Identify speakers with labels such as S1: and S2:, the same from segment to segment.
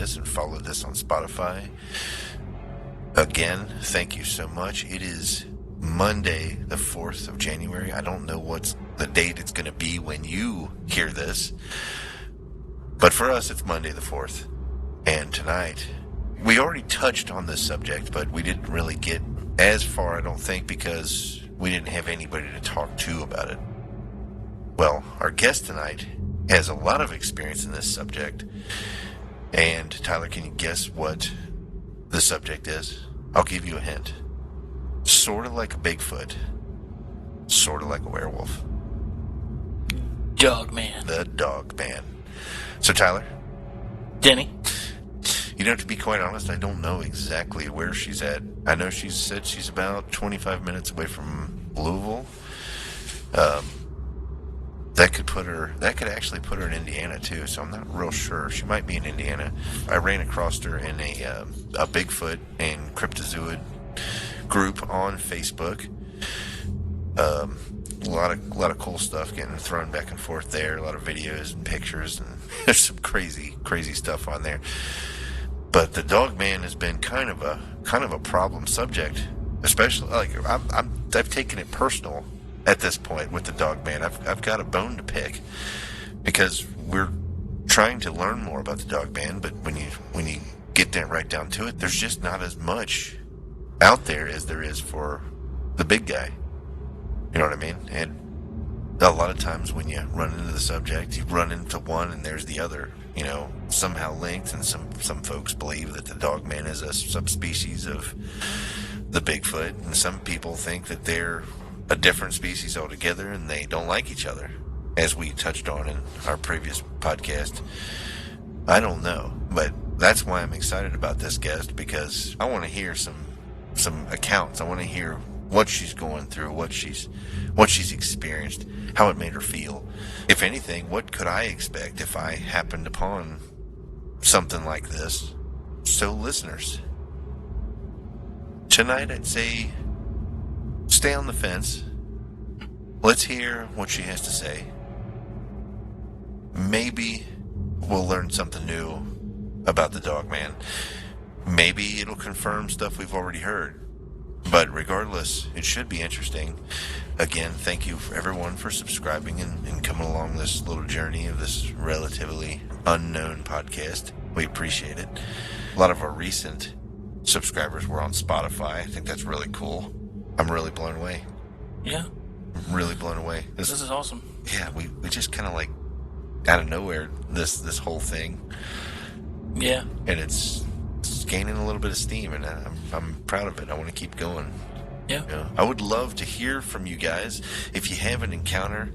S1: this and followed this on Spotify. Again, thank you so much. It is Monday, the 4th of January. I don't know what's the date it's going to be when you hear this. But for us, it's Monday the 4th. And tonight, we already touched on this subject, but we didn't really get as far, I don't think, because we didn't have anybody to talk to about it. Well, our guest tonight has a lot of experience in this subject. And Tyler, can you guess what the subject is? I'll give you a hint. Sort of like a Bigfoot. Sort of like a werewolf.
S2: Dogman.
S1: The Dogman. So, Tyler?
S2: Denny?
S1: You know, to be quite honest, I don't know exactly where she's at. I know she said she's about 25 minutes away from Louisville. That could actually put her in Indiana too, so I'm not real sure. She might be in Indiana. I ran across her in a Bigfoot and cryptozoid group on Facebook. A lot of cool stuff getting thrown back and forth there. A lot of videos and pictures, and there's some crazy stuff on there. But the Dogman has been kind of a problem subject, especially like I've taken it personal at this point with the Dogman. I've got a bone to pick because we're trying to learn more about the Dogman, but when you get that right down to it, there's just not as much out there as there is for the big guy. You know what I mean? And a lot of times when you run into the subject, you run into one and there's the other, you know, somehow linked. And some folks believe that the Dogman is a subspecies of the Bigfoot, and some people think that they're a different species altogether and they don't like each other, as we touched on in our previous podcast. I don't know, but that's why I'm excited about this guest, because I want to hear some accounts. I want to hear what she's going through, what she's experienced, how it made her feel. If anything, what could I expect if I happened upon something like this? So listeners, tonight I'd say stay on the fence. Let's hear what she has to say. Maybe we'll learn something new about the Dogman. Maybe it'll confirm stuff we've already heard. But regardless, it should be interesting. Again, thank you for everyone for subscribing and coming along this little journey of this relatively unknown podcast. We appreciate it. A lot of our recent subscribers were on Spotify. I think that's really cool. I'm really blown away.
S2: Yeah.
S1: I'm really blown away.
S2: This is awesome.
S1: Yeah, we just kind of like out of nowhere this whole thing.
S2: Yeah.
S1: And it's gaining a little bit of steam, and I'm proud of it. I want to keep going.
S2: Yeah.
S1: You know, I would love to hear from you guys. If you have an encounter,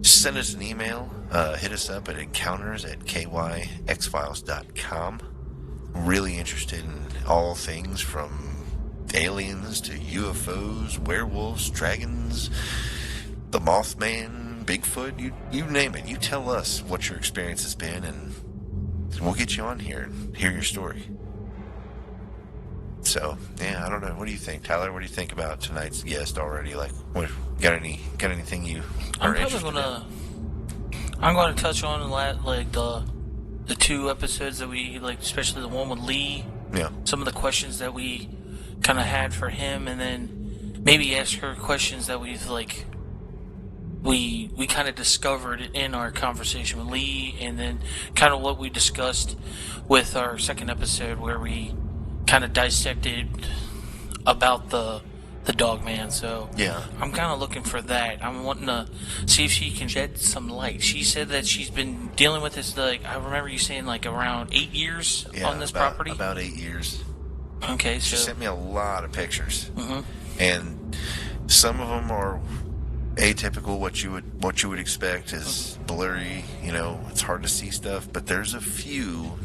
S1: send us an email. Hit us up at encounters@kyxfiles.com. Really interested in all things from aliens to UFOs, werewolves, dragons, the Mothman, Bigfoot, you name it. You tell us what your experience has been, and we'll get you on here and hear your story. So, yeah, I don't know. What do you think, Tyler? What do you think about tonight's guest already? Like, what, got anything you are interested in?
S2: I'm going to touch on like the two episodes that we like, especially the one with Lee.
S1: Yeah.
S2: Some of the questions that we kind of had for him, and then maybe ask her questions that we kind of discovered in our conversation with Lee, and then kind of what we discussed with our second episode where we kind of dissected about the Dogman. So
S1: yeah,
S2: I'm kind of looking for that. I'm wanting to see if she can shed some light. She said that she's been dealing with this, like, I remember you saying like around 8 years on this property.
S1: About 8 years.
S2: Okay,
S1: She
S2: so
S1: sent me a lot of pictures,
S2: mm-hmm.
S1: and some of them are atypical. What you would expect is blurry. You know, it's hard to see stuff. But there's a few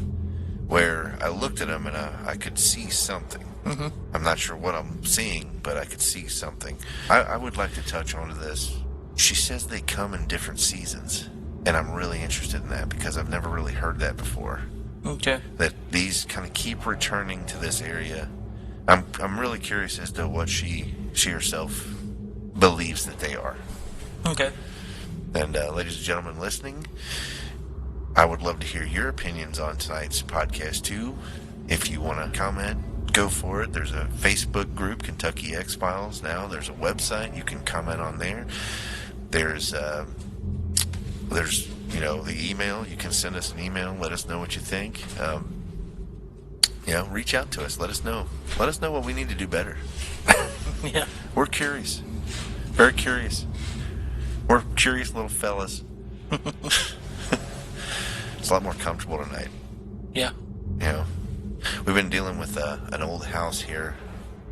S1: where I looked at them and I could see something.
S2: Mm-hmm.
S1: I'm not sure what I'm seeing, but I could see something. I would like to touch on this. She says they come in different seasons, and I'm really interested in that because I've never really heard that before.
S2: Okay.
S1: That these kind of keep returning to this area. I'm really curious as to what she herself believes that they are.
S2: Okay.
S1: And ladies and gentlemen listening, I would love to hear your opinions on tonight's podcast, too. If you want to comment, go for it. There's a Facebook group, Kentucky X-Files now. There's a website. You can comment on there. There's the email. You can send us an email. Let us know what you think. Reach out to us. Let us know. Let us know what we need to do better.
S2: Yeah.
S1: We're curious. Very curious. We're curious little fellas. It's a lot more comfortable tonight.
S2: Yeah.
S1: We've been dealing with an old house here.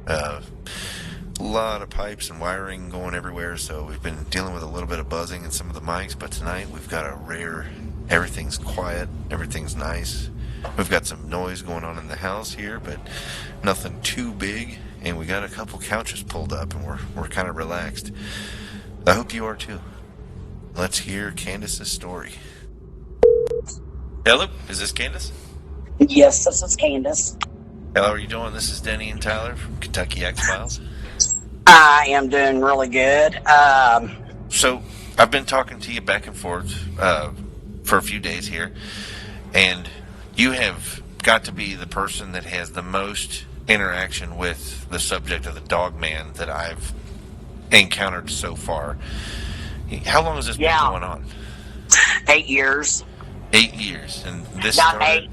S1: A lot of pipes and wiring going everywhere, so we've been dealing with a little bit of buzzing in some of the mics, but tonight we've got a rare, everything's quiet, everything's nice. We've got some noise going on in the house here, but nothing too big, and we got a couple couches pulled up, and we're kind of relaxed. I hope you are too. Let's hear Candace's story. Hello, is this Candace?
S3: Yes, this is Candace.
S1: How are you doing? This is Denny and Tyler from Kentucky X-Files.
S3: I am doing really good.
S1: So, I've been talking to you back and forth for a few days here, and you have got to be the person that has the most interaction with the subject of the Dogman that I've encountered so far. How long has this been going on?
S3: 8 years.
S1: 8 years, and this
S3: About
S1: started...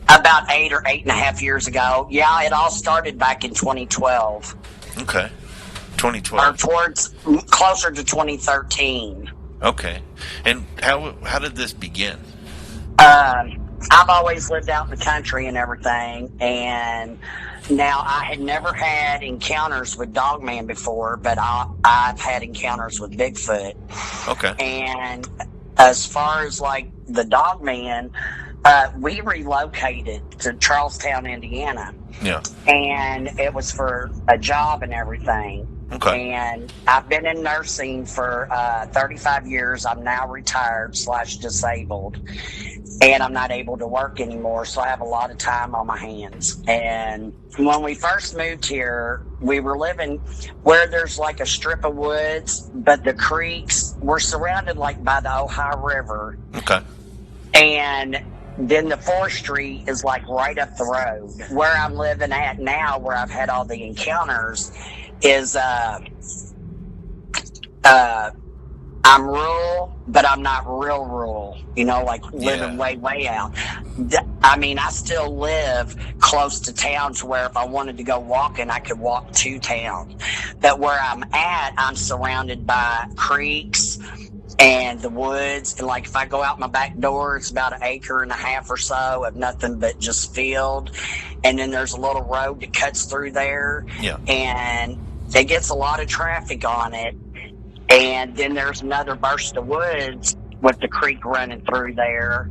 S3: about 8 or 8.5 years ago. Yeah, it all started back in 2012.
S1: Okay. 2012.
S3: Or towards closer to 2013.
S1: Okay. And how did this begin?
S3: I've always lived out in the country and everything, and now I had never had encounters with Dogman before, but I've had encounters with Bigfoot.
S1: Okay.
S3: And as far as like the Dogman, we relocated to Charlestown, Indiana.
S1: Yeah.
S3: And it was for a job and everything.
S1: Okay.
S3: And I've been in nursing for 35 years. I'm now retired / disabled. And I'm not able to work anymore, so I have a lot of time on my hands. And when we first moved here, we were living where there's like a strip of woods, but the creeks were surrounded like by the Ohio River.
S1: Okay.
S3: And then the forestry is like right up the road. Where I'm living at now, where I've had all the encounters, is I'm rural, but I'm not real rural, like living way out. I mean, I still live close to town to where if I wanted to go walking, I could walk to town. But where I'm at, I'm surrounded by creeks and the woods. And like if I go out my back door, it's about 1.5 acres or so of nothing but just field. And then there's a little road that cuts through there.
S1: Yeah.
S3: And it gets a lot of traffic on it. And then there's another burst of woods with the creek running through there.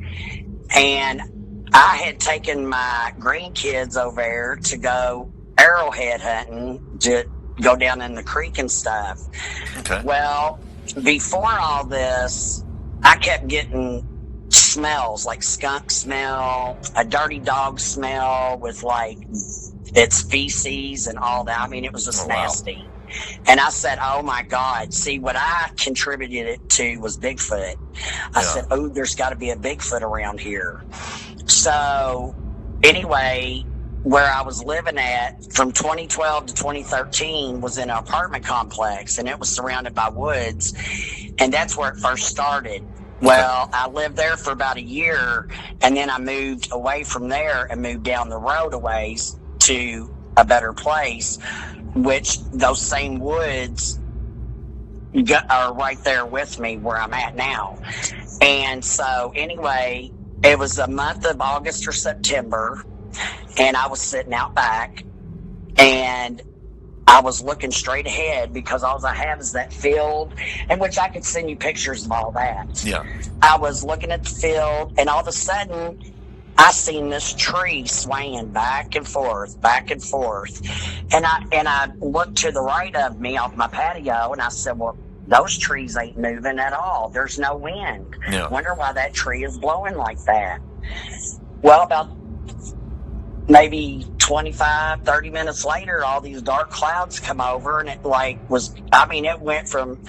S3: And I had taken my grandkids over there to go arrowhead hunting, to go down in the creek and stuff.
S1: Okay.
S3: Well, before all this, I kept getting smells, like skunk smell, a dirty dog smell with like its feces and all that. I mean, it was just nasty. Wow. And I said, oh my God, see, what I contributed it to was Bigfoot. I said, oh, there's got to be a Bigfoot around here. So anyway, where I was living at from 2012 to 2013 was in an apartment complex, and it was surrounded by woods. And that's where it first started. Well, I lived there for about a year, and then I moved away from there and moved down the road a ways to a better place, which those same woods are right there with me where I'm at now. And so anyway, it was the month of August or September, and I was sitting out back, and I was looking straight ahead because all I have is that field, in which I could send you pictures of all that.
S1: Yeah.
S3: I was looking at the field, and all of a sudden, I seen this tree swaying back and forth. And I looked to the right of me off my patio, and I said, well, those trees ain't moving at all. There's no wind.
S1: Yeah.
S3: Wonder why that tree is blowing like that. Well, about maybe 25, 30 minutes later, all these dark clouds come over, and it it went from,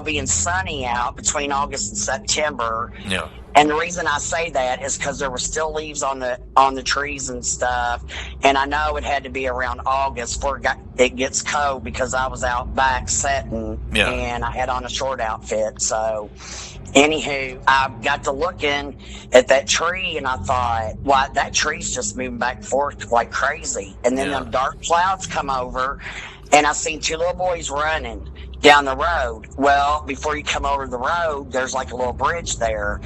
S3: being sunny out between August and September.
S1: Yeah.
S3: And the reason I say that is because there were still leaves on the trees and stuff, and I know it had to be around August before it gets cold because I was out back setting, and I had on a short outfit. So, anywho, I got to looking at that tree, and I thought, "Why, that tree's just moving back and forth like crazy." And then them dark clouds come over, and I seen two little boys running down the road. Well, before you come over the road, there's like a little bridge there,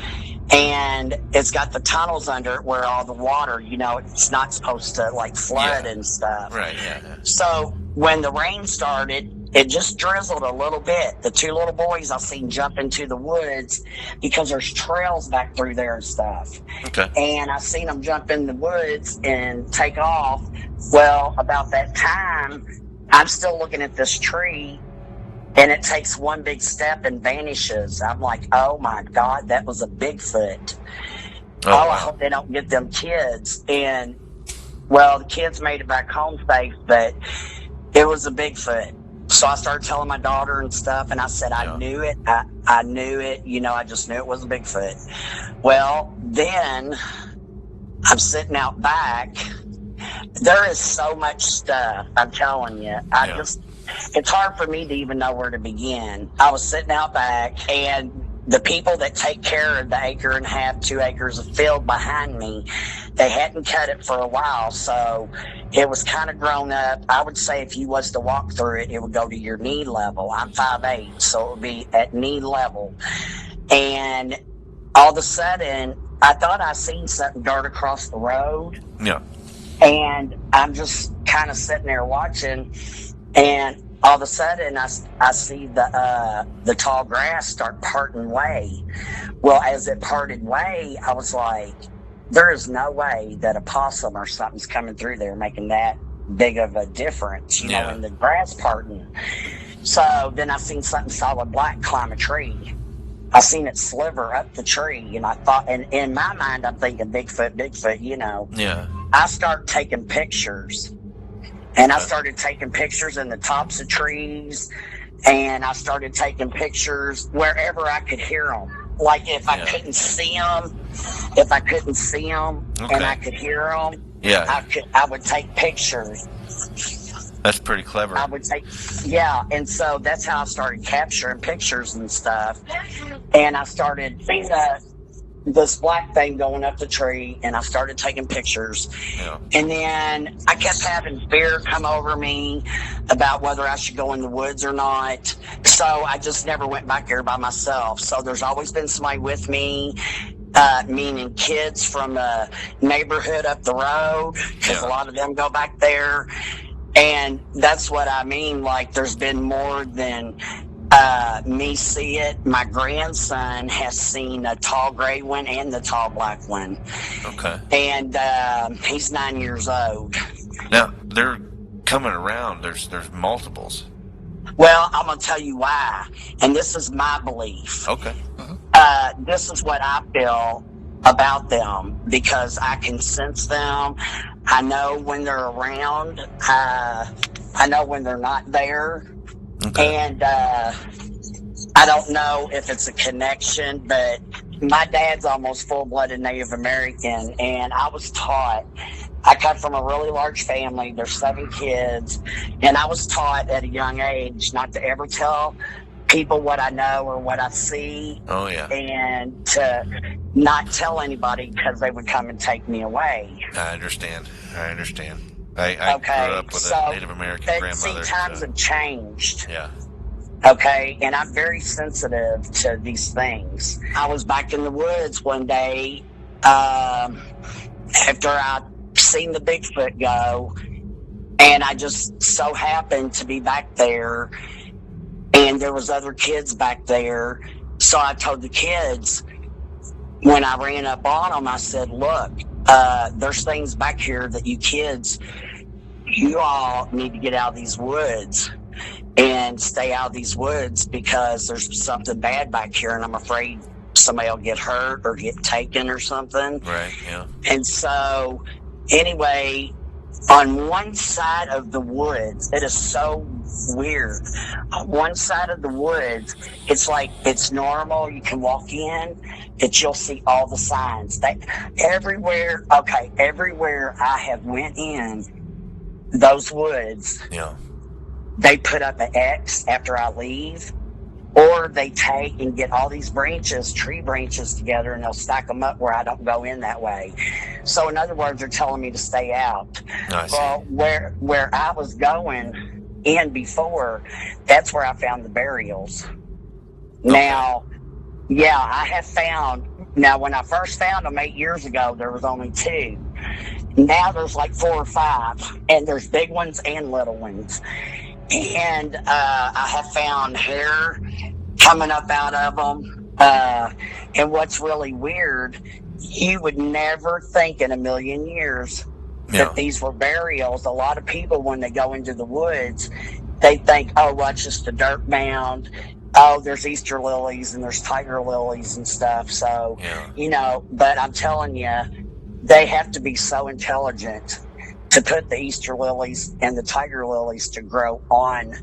S3: and it's got the tunnels under it where all the water, it's not supposed to like flood and stuff.
S1: Right, yeah.
S3: So when the rain started, it just drizzled a little bit. The two little boys I seen jump into the woods because there's trails back through there and stuff.
S1: Okay.
S3: And I seen them jump in the woods and take off. Well, about that time, I'm still looking at this tree, and it takes one big step and vanishes. I'm like, oh my God, that was a Bigfoot.
S1: Wow.
S3: I hope they don't get them kids. And, well, the kids made it back home safe, but it was a Bigfoot. So I started telling my daughter and stuff, and I said, I knew it. I knew it. I just knew it was a Bigfoot. Well, then I'm sitting out back. There is so much stuff, I'm telling you. It's hard for me to even know where to begin. I was sitting out back, and the people that take care of the 1.5 acres, 2 acres of field behind me, they hadn't cut it for a while, so it was kind of grown up. I would say if you was to walk through it, it would go to your knee level. I'm 5'8", so it would be at knee level. And all of a sudden, I thought I seen something dart across the road.
S1: Yeah.
S3: And I'm just kind of sitting there watching, and all of a sudden I see the tall grass start parting way. Well, as it parted way, I was like, there is no way that a possum or something's coming through there making that big of a difference, in the grass parting. So then I seen something solid black climb a tree. I seen it sliver up the tree, and I thought, and in my mind, I'm thinking Bigfoot,
S1: Yeah.
S3: I start taking pictures, and I started taking pictures in the tops of trees, and I started taking pictures wherever I could hear them. Like if I couldn't see them, and I could hear them, I would take pictures.
S1: That's pretty clever.
S3: I would take, and so that's how I started capturing pictures and stuff. And I started seeing this black thing going up the tree, and I started taking pictures.
S1: Yeah.
S3: And then I kept having fear come over me about whether I should go in the woods or not. So I just never went back there by myself. So there's always been somebody with me, meaning kids from the neighborhood up the road, because a lot of them go back there. And that's what I mean. Like, there's been more than me see it. My grandson has seen a tall gray one and the tall black one.
S1: Okay.
S3: And he's 9 years old.
S1: Now, they're coming around. There's multiples.
S3: Well, I'm going to tell you why. And this is my belief.
S1: Okay.
S3: This is what I feel about them, because I can sense them. I know when they're around. I know when they're not there.
S1: Okay.
S3: And I don't know if it's a connection, but my dad's almost full-blooded Native American, and I was taught, I come from a really large family. There's 7 kids, and I was taught at a young age not to ever tell people what I know or what I see.
S1: Oh, yeah.
S3: And to not tell anybody because they would come and take me away.
S1: I understand. I grew up with a Native American grandmother.
S3: See, times have changed.
S1: Yeah.
S3: Okay, and I'm very sensitive to these things. I was back in the woods one day after I seen the Bigfoot go, and I just so happened to be back there, and there was other kids back there. So I told the kids, when I ran up on them, I said, look, there's things back here that you kids, you all need to get out of these woods and stay out of these woods, because there's something bad back here, and I'm afraid somebody will get hurt or get taken or something.
S1: Right, yeah.
S3: And so, anyway, On one side of the woods, it is so weird. On one side of the woods, it's like it's normal. You can walk in, you'll see all the signs. Everywhere I have went in those woods,
S1: Yeah.
S3: they put up an X after I leave, or they take and get all these tree branches together, and they'll stack them up where I don't go in that way. So in other words, they're telling me to stay out.
S1: I see.
S3: Well, where I was going in before, that's where I found the burials.
S1: Okay.
S3: Now, yeah, I have found. Now, when I first found them 8 years ago, there was only 2. Now there's like 4 or 5, and there's big ones and little ones. And I have found hair coming up out of them. And what's really weird, you would never think in a million years that these were burials. A lot of people, when they go into the woods, they think, oh, well, it's just a dirt mound. Oh, there's Easter lilies and there's tiger lilies and stuff. So, but I'm telling you, they have to be so intelligent to put the Easter lilies and the tiger lilies to grow on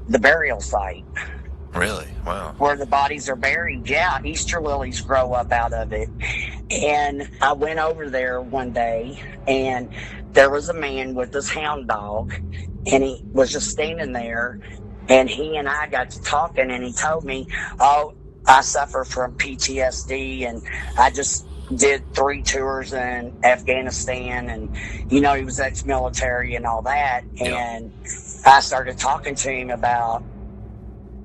S3: the burial site.
S1: Really? Wow.
S3: Where the bodies are buried. Yeah, Easter lilies grow up out of it. And I went over there one day, and there was a man with his hound dog, and he was just standing there, and he and I got to talking, and he told me, oh, I suffer from PTSD, and I just did 3 tours in Afghanistan, and he was ex-military and all that. And I started talking to him about,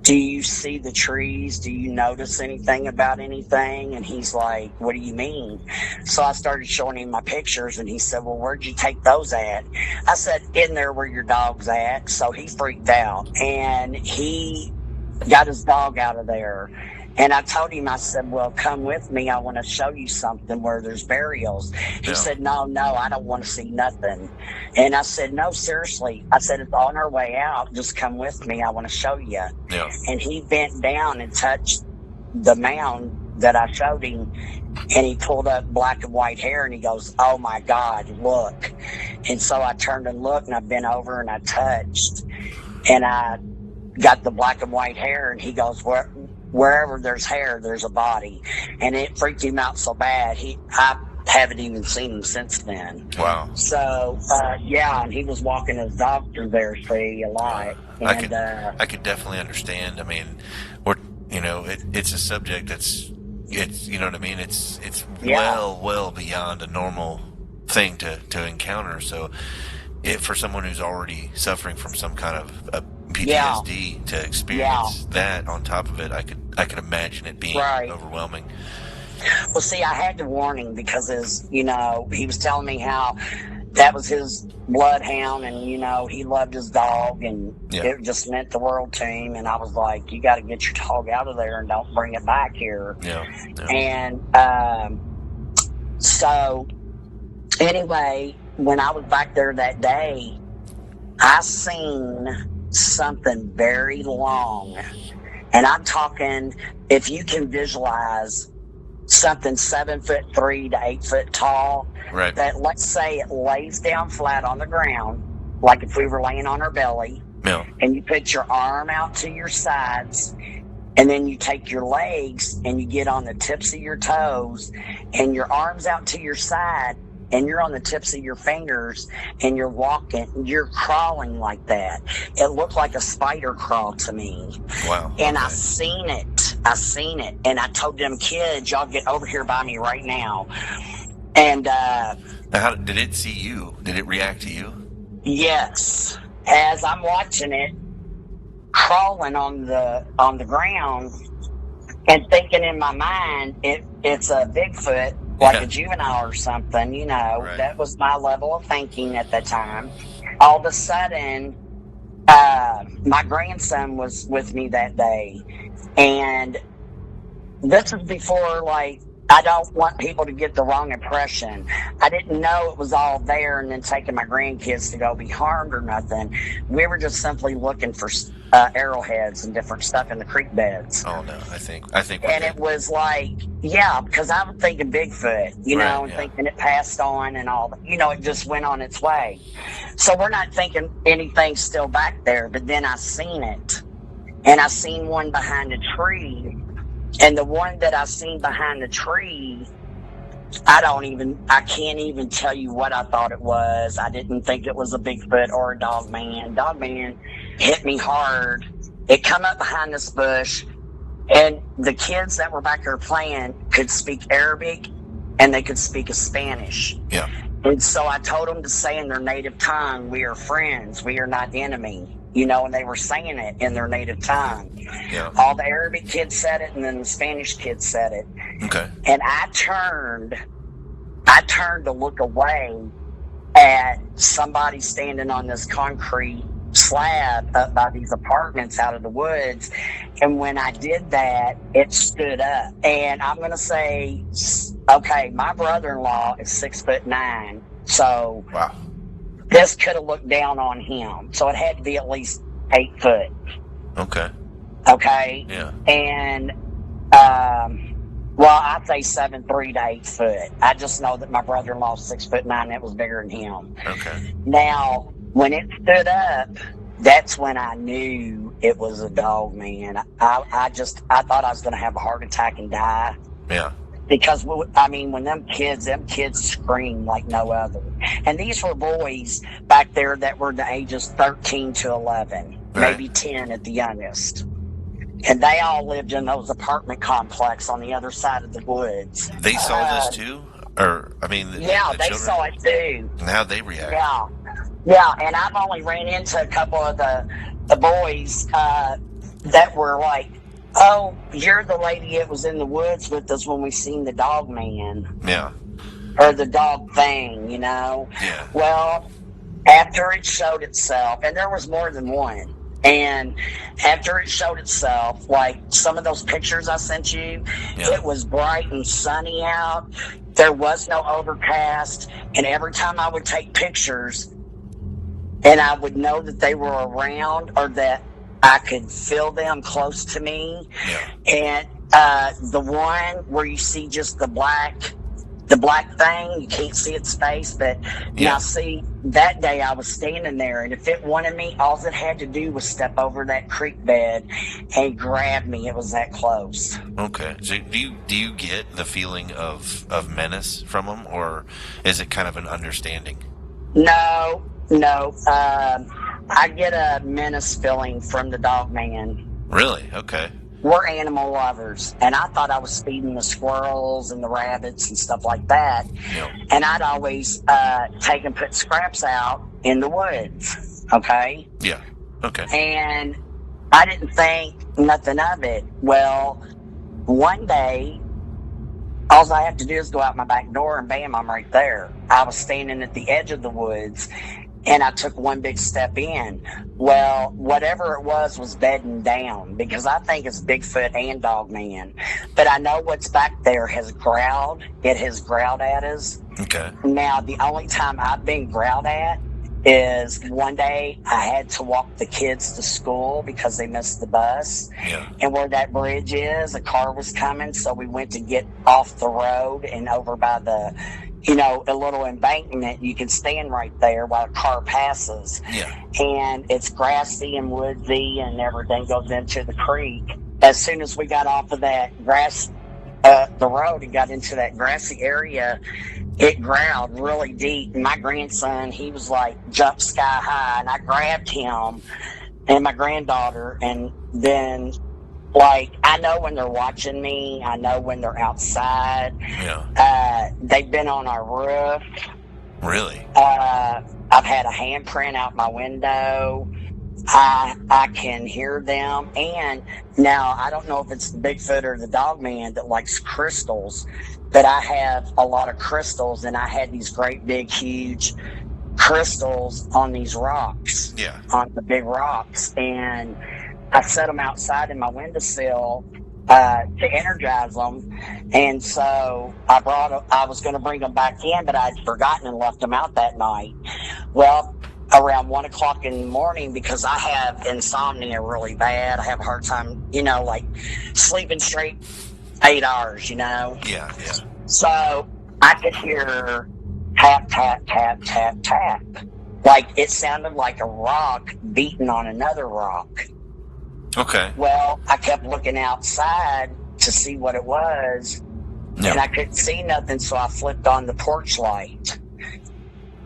S3: do you see the trees? Do you notice anything about anything? And he's like, what do you mean? So I started showing him my pictures, and he said, well, where'd you take those at? I said, in there where your dog's at. So he freaked out, and he got his dog out of there. And I told him, I said, well, come with me. I want to show you something where there's burials. He said, no, I don't want to see nothing. And I said, no, seriously. I said, it's on our way out. Just come with me. I want to show you.
S1: Yeah.
S3: And he bent down and touched the mound that I showed him. And he pulled up black and white hair, and he goes, oh, my God, look. And so I turned and looked, and I bent over and I touched. And I got the black and white hair, and he goes, wherever there's hair, there's a body. And it freaked him out so bad, I haven't even seen him since then.
S1: Wow.
S3: So, and he was walking his dog through there, see, a lot. And,
S1: I could definitely understand. I mean, it's a subject it's you know what I mean? It's well beyond a normal thing to encounter. So, for someone who's already suffering from some kind of PTSD to experience that on top of it, I could imagine it being overwhelming.
S3: Well, see, I had to warn him because he was telling me how that was his bloodhound, and he loved his dog, and it just meant the world to him. And I was like, you got to get your dog out of there and don't bring it back here. And so anyway, when I was back there that day, I seen something very long, and I'm talking, if you can visualize something 7'3" to 8 foot tall,
S1: right,
S3: that, let's say, it lays down flat on the ground, like if we were laying on our belly, and you put your arm out to your sides, and then you take your legs and you get on the tips of your toes, and your arms out to your side, and you're on the tips of your fingers, and you're crawling like that. It looked like a spider crawl to me.
S1: Wow.
S3: And I seen it. And I told them kids, y'all get over here by me right now. And
S1: now, how did it see you? Did it react to you?
S3: Yes. As I'm watching it crawling on the ground, and thinking in my mind, it's a Bigfoot, like a juvenile or something, That was my level of thinking at the time. All of a sudden, my grandson was with me that day, and this is before, like, I don't want people to get the wrong impression. I didn't know it was all there and then taking my grandkids to go be harmed or nothing. We were just simply looking for arrowheads and different stuff in the creek beds.
S1: Oh no, I think we're
S3: And
S1: good.
S3: it was like, yeah, because I was thinking Bigfoot, you know,
S1: Right,
S3: and
S1: yeah.
S3: thinking it passed on and all that. You know, it just went on its way. So we're not thinking anything's still back there. But then I seen it. And I seen one behind a tree. And the one that I seen behind the tree, I can't even tell you what I thought it was. I didn't think it was a Bigfoot or a dogman. Dogman hit me hard. It come up behind this bush, and the kids that were back there playing could speak Arabic, and they could speak Spanish.
S1: Yeah.
S3: And so I told them to say in their native tongue, "We are friends. We are not enemy." You know, and they were saying it in their native tongue.
S1: Yeah.
S3: All the Arabic kids said it, and then the Spanish kids said it.
S1: Okay.
S3: And I turned to look away at somebody standing on this concrete slab up by these apartments out of the woods. And when I did that, it stood up. And I'm going to say, okay, my brother-in-law is 6'9". So
S1: Wow.
S3: this could have looked down on him. So it had to be at least 8 foot.
S1: Okay.
S3: Okay.
S1: Yeah.
S3: And, well, I'd say 7'3" to 8 foot. I just know that my brother-in-law is 6'9". It was bigger than him.
S1: Okay.
S3: Now, when it stood up, that's when I knew it was a dog, man. I thought I was going to have a heart attack and die.
S1: Yeah.
S3: Because, I mean, when them kids scream like no other. And these were boys back there that were the ages 13 to 11,
S1: Right.
S3: maybe 10 at the youngest. And they all lived in those apartment complex on the other side of the woods.
S1: They saw this too, or I mean,
S3: Yeah,
S1: the
S3: they
S1: children?
S3: saw it too.
S1: And how they react?
S3: Yeah, and I've only ran into a couple of the boys that were like, "Oh, you're the lady that was in the woods with us when we seen the dog man."
S1: Yeah.
S3: Or the dog thing, you know?
S1: Yeah.
S3: Well, after it showed itself, and there was more than one, and after it showed itself, like some of those pictures I sent you,
S1: Yeah.
S3: it was bright and sunny out. There was no overcast, and every time I would take pictures, and I would know that they were around or that I could feel them close to me.
S1: Yeah.
S3: And the one where you see just the black thing, you can't see its face, but
S1: Yeah.
S3: now see, that day I was standing there, and if it wanted me, all it had to do was step over that creek bed and grab me. It was that close.
S1: Okay. So do you get the feeling of menace from them, or is it kind of an understanding?
S3: No. I get a menace feeling from the dog man.
S1: Really? Okay.
S3: We're animal lovers, and I thought I was feeding the squirrels and the rabbits and stuff like that.
S1: Yeah.
S3: And I'd always take and put scraps out in the woods, okay?
S1: Yeah. Okay.
S3: And I didn't think nothing of it. Well, one day, all I have to do is go out my back door, and bam, I'm right there. I was standing at the edge of the woods, and I took one big step in. Well, whatever it was bedding down, because I think it's Bigfoot and Dogman. But I know what's back there has growled. It has growled at us.
S1: Okay.
S3: Now, the only time I've been growled at is one day I had to walk the kids to school because they missed the bus.
S1: Yeah.
S3: And where that bridge is, a car was coming, so we went to get off the road and over by the, you know, a little embankment. You can stand right there while a car passes.
S1: Yeah.
S3: And it's grassy and woodsy, and everything goes into the creek. As soon as we got off of that grass, the road, and got into that grassy area, it growled really deep. And my grandson, he was like jumped sky high, and I grabbed him and my granddaughter, and then, like, I know when they're watching me. I know when they're outside.
S1: Yeah.
S3: They've been on our roof.
S1: Really?
S3: I've had a handprint out my window. I can hear them. And now, I don't know if it's the Bigfoot or the Dogman that likes crystals, but I have a lot of crystals, and I had these great big huge crystals on these rocks.
S1: Yeah.
S3: On the big rocks, and I set them outside in my windowsill, to energize them. And so I was going to bring them back in, but I'd forgotten and left them out that night. Well, around 1 o'clock in the morning, because I have insomnia really bad. I have a hard time, like sleeping straight 8 hours,
S1: Yeah.
S3: So I could hear tap, tap, tap, tap, tap. Like it sounded like a rock beating on another rock.
S1: Okay.
S3: Well, I kept looking outside to see what it was, and I couldn't see nothing, so I flipped on the porch light.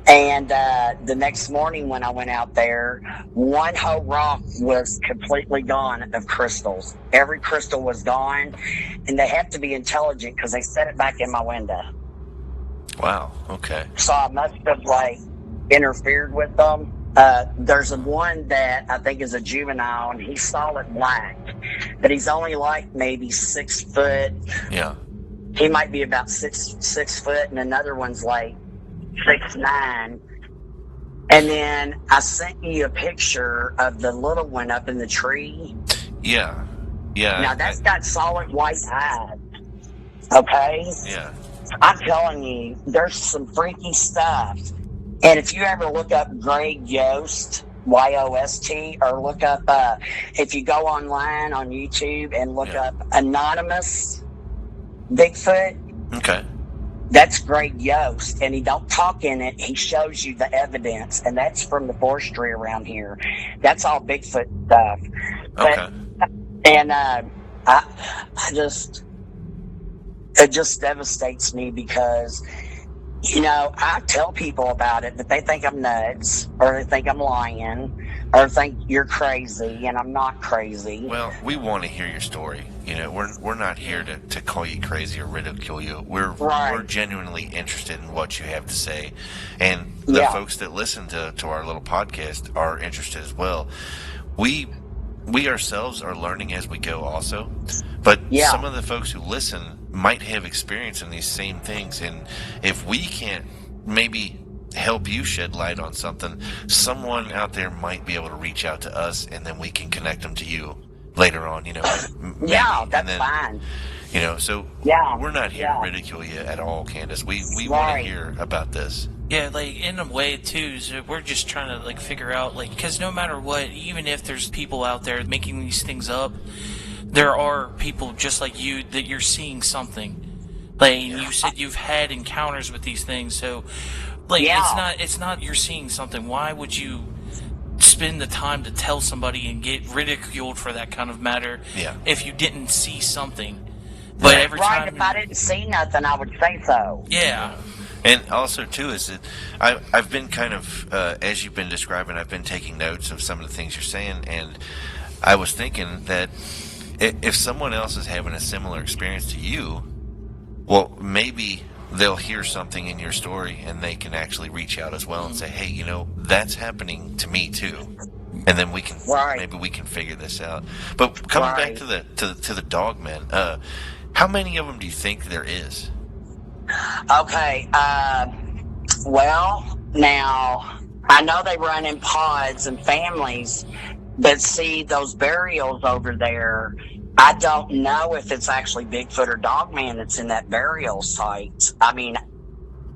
S3: And the next morning when I went out there, one whole rock was completely gone of crystals. Every crystal was gone, and they have to be intelligent because they set it back in my window.
S1: Wow, okay.
S3: So I must have, interfered with them. There's one that I think is a juvenile, and he's solid black, but he's only maybe 6 foot.
S1: Yeah.
S3: He might be about six foot, and another one's 6'9". And then I sent you a picture of the little one up in the tree.
S1: Yeah.
S3: Now that's got solid white eyes. Okay?
S1: Yeah.
S3: I'm telling you, there's some freaky stuff. And if you ever look up Greg Yost, Yost, or look up, if you go online on YouTube and look up Anonymous Bigfoot.
S1: Okay.
S3: That's Greg Yost, and he don't talk in it. He shows you the evidence, and that's from the forestry around here. That's all Bigfoot stuff.
S1: Okay.
S3: And it just devastates me because, I tell people about it, but they think I'm nuts, or they think I'm lying, or think you're crazy, and I'm not crazy.
S1: Well, we want to hear your story. We're not here to call you crazy or ridicule you. We're genuinely interested in what you have to say, and the folks that listen to our little podcast are interested as well. We ourselves are learning as we go also, but some of the folks who listen might have experience in these same things, and if we can't maybe help you shed light on something, someone out there might be able to reach out to us, and then we can connect them to you later on, maybe.
S3: That's fine.
S1: So we're not here to ridicule you at all, Candace. We want to hear about this.
S2: Yeah, in a way, too, so we're just trying to, figure out, because no matter what, even if there's people out there making these things up, there are people just like you that you're seeing something. You said you've had encounters with these things, so, it's not you're seeing something. Why would you spend the time to tell somebody and get ridiculed for that kind of matter if you didn't see something? But every time...
S3: if I didn't see nothing, I would say so.
S2: Yeah.
S1: And also, too, is that I've been kind of, as you've been describing, I've been taking notes of some of the things you're saying, and I was thinking that if someone else is having a similar experience to you, well, maybe they'll hear something in your story, and they can actually reach out as well and say, hey, that's happening to me, too. And then we can maybe we can figure this out. But coming back to the dogmen, how many of them do you think there is?
S3: Okay. Well, now I know they run in pods and families, but see those burials over there. I don't know if it's actually Bigfoot or Dogman that's in that burial site. I mean,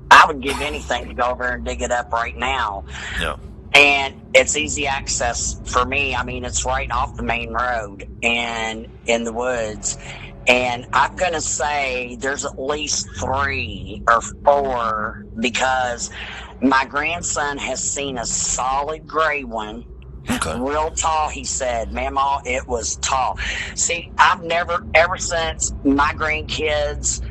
S3: I would give anything to go over and dig it up right now.
S1: Yeah.
S3: And it's easy access for me. I mean, it's right off the main road and in the woods. And I'm going to say there's at least 3 or 4 because my grandson has seen a solid gray one.
S1: Okay.
S3: Real tall, he said. Mama, it was tall. See, I've never, ever since my grandkids,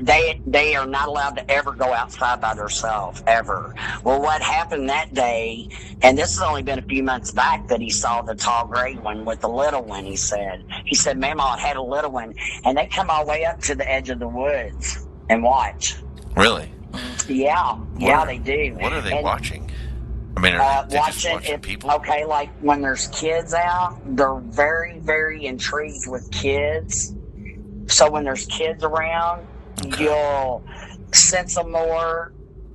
S3: they are not allowed to ever go outside by themselves, ever. Well, what happened that day, and this has only been a few months back that he saw the tall gray one with the little one, he said. He said, Mama, I had a little one, and they come all the way up to the edge of the woods and watch.
S1: Really?
S3: Yeah, they do.
S1: What are they watching? I mean, are they just watching people?
S3: Okay, like when there's kids out, they're very, very intrigued with kids. So when there's kids around, you'll sense them more,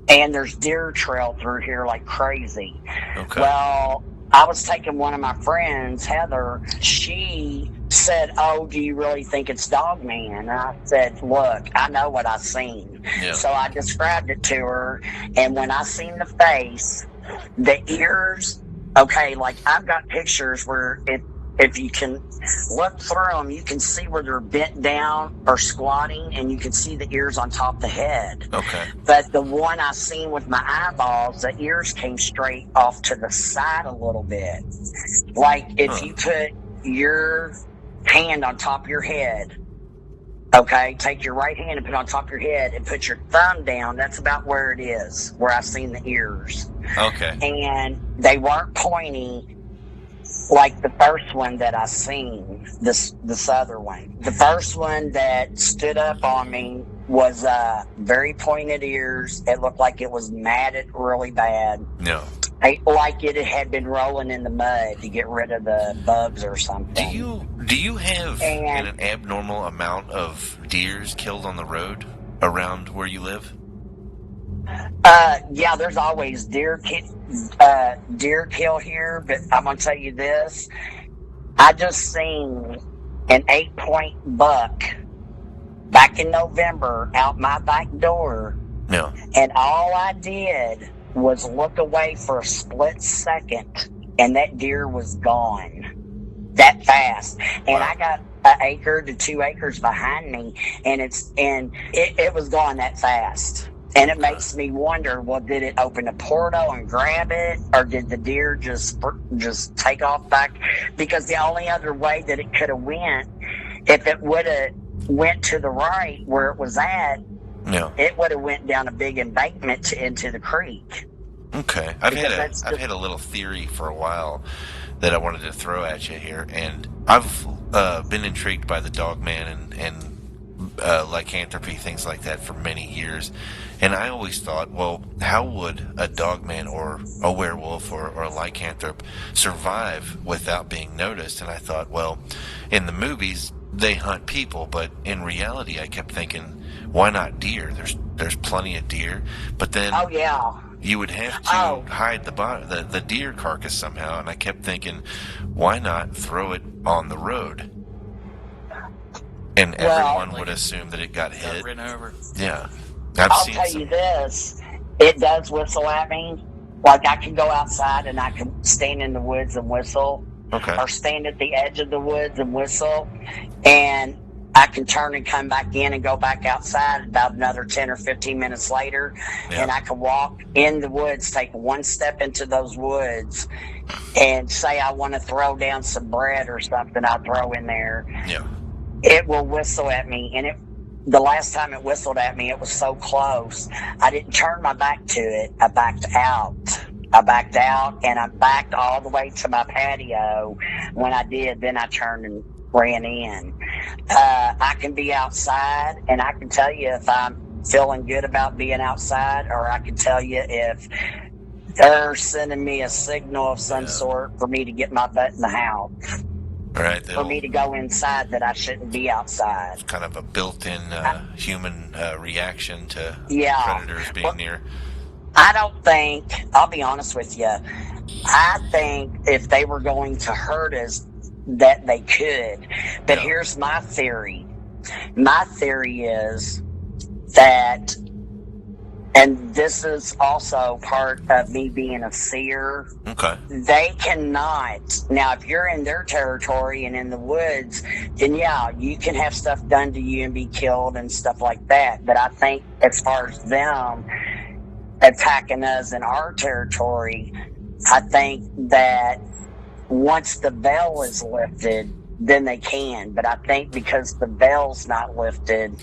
S3: and there's deer trail through here like crazy.
S1: Okay.
S3: Well, I was taking one of my friends, Heather. She said, "Oh, do you really think it's Dogman?" And I said, "Look, I know what I seen."
S1: Yeah.
S3: So I described it to her, and when I seen the face, the ears, okay, like I've got pictures where if you can look through them, you can see where they're bent down or squatting, and you can see the ears on top of the head.
S1: Okay.
S3: But the one I seen with my eyeballs, the ears came straight off to the side a little bit. Like if you put your hand on top of your head, okay, take your right hand and put it on top of your head and put your thumb down, that's about where it is, where I seen the ears.
S1: Okay.
S3: And they weren't pointy like the first one that I seen, this other one. The first one that stood up on me was very pointed ears. It looked like it was matted really bad.
S1: No.
S3: Like it had been rolling in the mud to get rid of the bugs or something.
S1: Do you have an abnormal amount of deers killed on the road around where you live?
S3: Yeah, there's always deer kill here, but I'm gonna tell you this: I just seen an 8-point buck back in November out my back door.
S1: No.
S3: And all I did was look away for a split second, and that deer was gone that fast. And
S1: Wow.
S3: I got an acre to 2 acres behind me, and it was gone that fast. And it makes me wonder, well, did it open a portal and grab it, or did the deer just take off back? Because the only other way that it could have went, if it would have went to the right where it was at,
S1: No.
S3: it would have went down a big embankment into the creek.
S1: Okay. I've
S3: Because
S1: had a little theory for a while that I wanted to throw at you here, and I've been intrigued by the Dogman and lycanthropy, things like that, for many years. And I always thought, well, how would a Dogman or a werewolf or a lycanthrope survive without being noticed? And I thought, well, in the movies they hunt people, but in reality I kept thinking, why not deer? There's plenty of deer, but then
S3: Oh yeah.
S1: you would have to hide the deer carcass somehow, and I kept thinking, why not throw it on the road? And everyone would assume that it got hit.
S2: Ran over.
S1: Yeah.
S3: I'll tell you this, it does whistle at me. Like I can go outside and I can stand in the woods and whistle,
S1: Okay.
S3: or stand at the edge of the woods and whistle, and I can turn and come back in and go back outside about another 10 or 15 minutes later,
S1: Yeah.
S3: and I can walk in the woods, take one step into those woods, and say I want to throw down some bread or something I'll throw in there.
S1: Yeah.
S3: It will whistle at me, and the last time it whistled at me, it was so close. I didn't turn my back to it. I backed out, and I backed all the way to my patio. When I did, then I turned and ran in. I can be outside, and I can tell you if I'm feeling good about being outside, or I can tell you if they're sending me a signal of some sort for me to get my butt in the house.
S1: Right.
S3: For me to go inside that I shouldn't be outside.
S1: It's kind of a built-in human reaction to predators being near.
S3: I don't think, I'll be honest with you, I think if they were going to hurt us, that they could. But here's my theory. My theory is that, and this is also part of me being a seer,
S1: Okay.
S3: they cannot. Now, if you're in their territory and in the woods, then you can have stuff done to you and be killed and stuff like that. But I think as far as them attacking us in our territory, I think that once the veil is lifted, then they can. But I think because the veil's not lifted,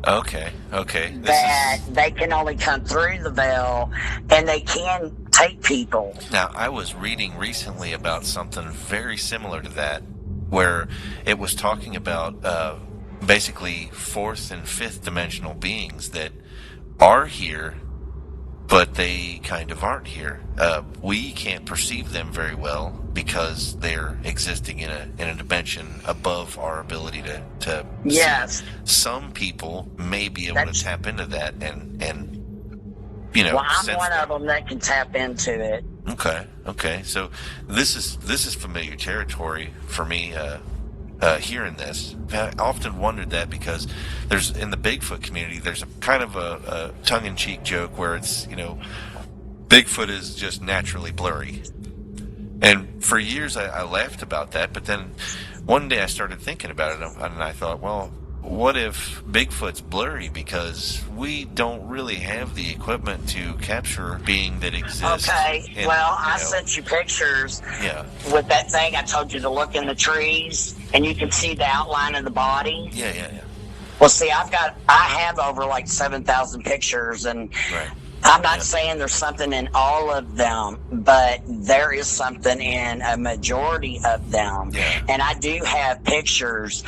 S1: Okay.
S3: they can only come through the veil, and they can take people.
S1: Now, I was reading recently about something very similar to that, where it was talking about basically fourth and fifth dimensional beings that are here, but they kind of aren't here. We can't perceive them very well because they're existing in a dimension above our ability to
S3: Yes.
S1: see. Some people may be able to tap into that and
S3: Well, I'm
S1: sense
S3: one
S1: them.
S3: of them that can tap into it.
S1: Okay. So this is familiar territory for me. Hearing this, I often wondered that because there's in the Bigfoot community, there's a kind of a tongue-in-cheek joke where it's Bigfoot is just naturally blurry, and for years I laughed about that. But then one day I started thinking about it, and I thought, well, what if Bigfoot's blurry because we don't really have the equipment to capture a being that exists?
S3: Okay, well, I sent you pictures with that thing I told you to look in the trees, and you can see the outline of the body.
S1: Yeah.
S3: Well, see, I have over like 7,000 pictures, and
S1: Right.
S3: I'm not saying there's something in all of them, but there is something in a majority of them.
S1: Yeah.
S3: And I do have pictures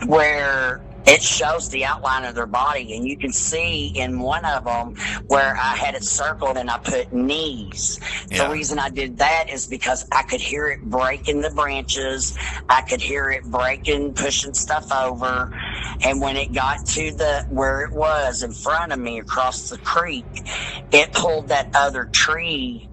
S3: where it shows the outline of their body, and you can see in one of them where I had it circled and I put knees.
S1: Yeah.
S3: The reason I did that is because I could hear it breaking the branches. I could hear it breaking, pushing stuff over. And when it got to where it was in front of me across the creek, it pulled that other tree,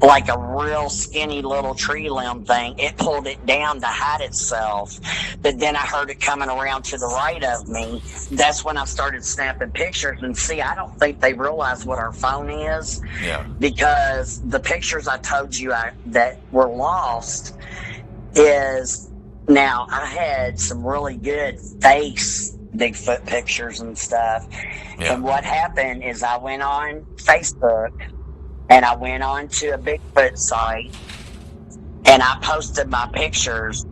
S3: like a real skinny little tree limb thing. It pulled it down to hide itself. But then I heard it coming around to the right of me. That's when I started snapping pictures. And see, I don't think they realize what our phone is.
S1: Yeah.
S3: Because the pictures I told you that were lost is, now I had some really good face Bigfoot pictures and stuff.
S1: Yeah.
S3: And what happened is I went on Facebook, and I went on to a Bigfoot site, and I posted my pictures.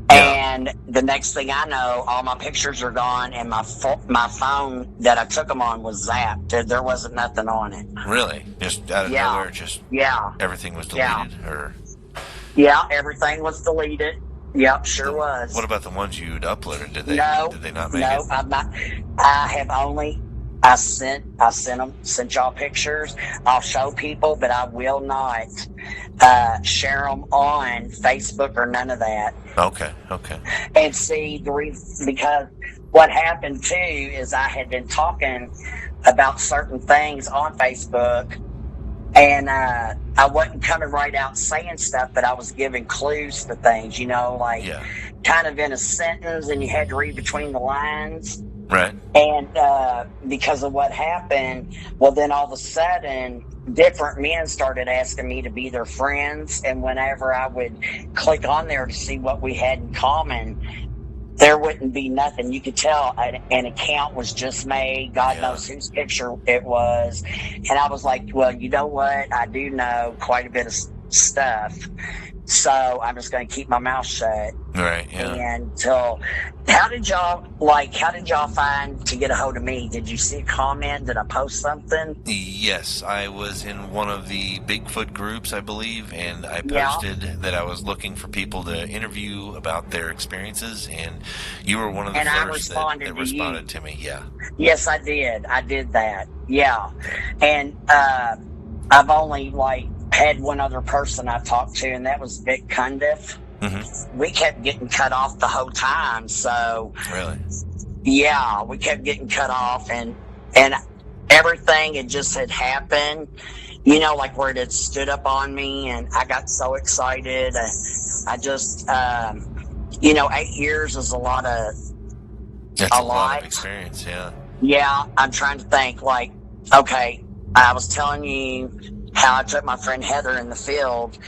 S3: And the next thing I know, all my pictures are gone, and my phone that I took them on was zapped. There wasn't nothing on it.
S1: Really? Just out of nowhere, just everything was deleted? Or
S3: Yeah, everything was deleted. Yep, sure was.
S1: What about the ones you'd uploaded? Did they not make
S3: it?
S1: it?
S3: I'm not. I have only. I sent y'all pictures. I'll show people, but I will not share them on Facebook or none of that.
S1: Okay.
S3: And see, because what happened too is I had been talking about certain things on Facebook, and I wasn't coming right out saying stuff, but I was giving clues to things, like kind of in a sentence, and you had to read between the lines.
S1: Right.
S3: And because of what happened, well, then all of a sudden, different men started asking me to be their friends. And whenever I would click on there to see what we had in common, there wouldn't be nothing. You could tell an account was just made. God knows whose picture it was. And I was like, well, you know what? I do know quite a bit of stuff. So I'm just going to keep my mouth shut.
S1: Right, yeah.
S3: And how did y'all find to get a hold of me? Did you see a comment? Did I post something?
S1: Yes, I was in one of the Bigfoot groups, I believe, and I posted that I was looking for people to interview about their experiences, and you were one of the first that responded to me. Yeah. Yes,
S3: I did. I did that. Yeah. And I've only had one other person I talked to, and that was Vic Candace.
S1: Mm-hmm.
S3: We kept getting cut off the whole time. So
S1: really,
S3: we kept getting cut off, and everything had happened. Where it had stood up on me, and I got so excited. I just, 8 years is a lot of.
S1: That's a lot of experience. Yeah.
S3: Yeah, I'm trying to think. Okay, I was telling you how I took my friend Heather in the field,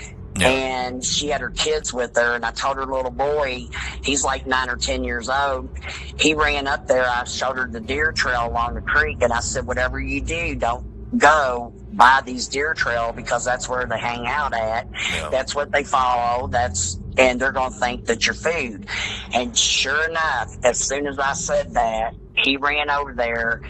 S3: and she had her kids with her, and I told her little boy, he's like 9 or 10 years old, he ran up there. I showed her the deer trail along the creek, and I said, whatever you do, don't go by these deer trail, because that's where they hang out at. That's what they follow. And they're going to think that you're food. And sure enough, as soon as I said that, he ran over there,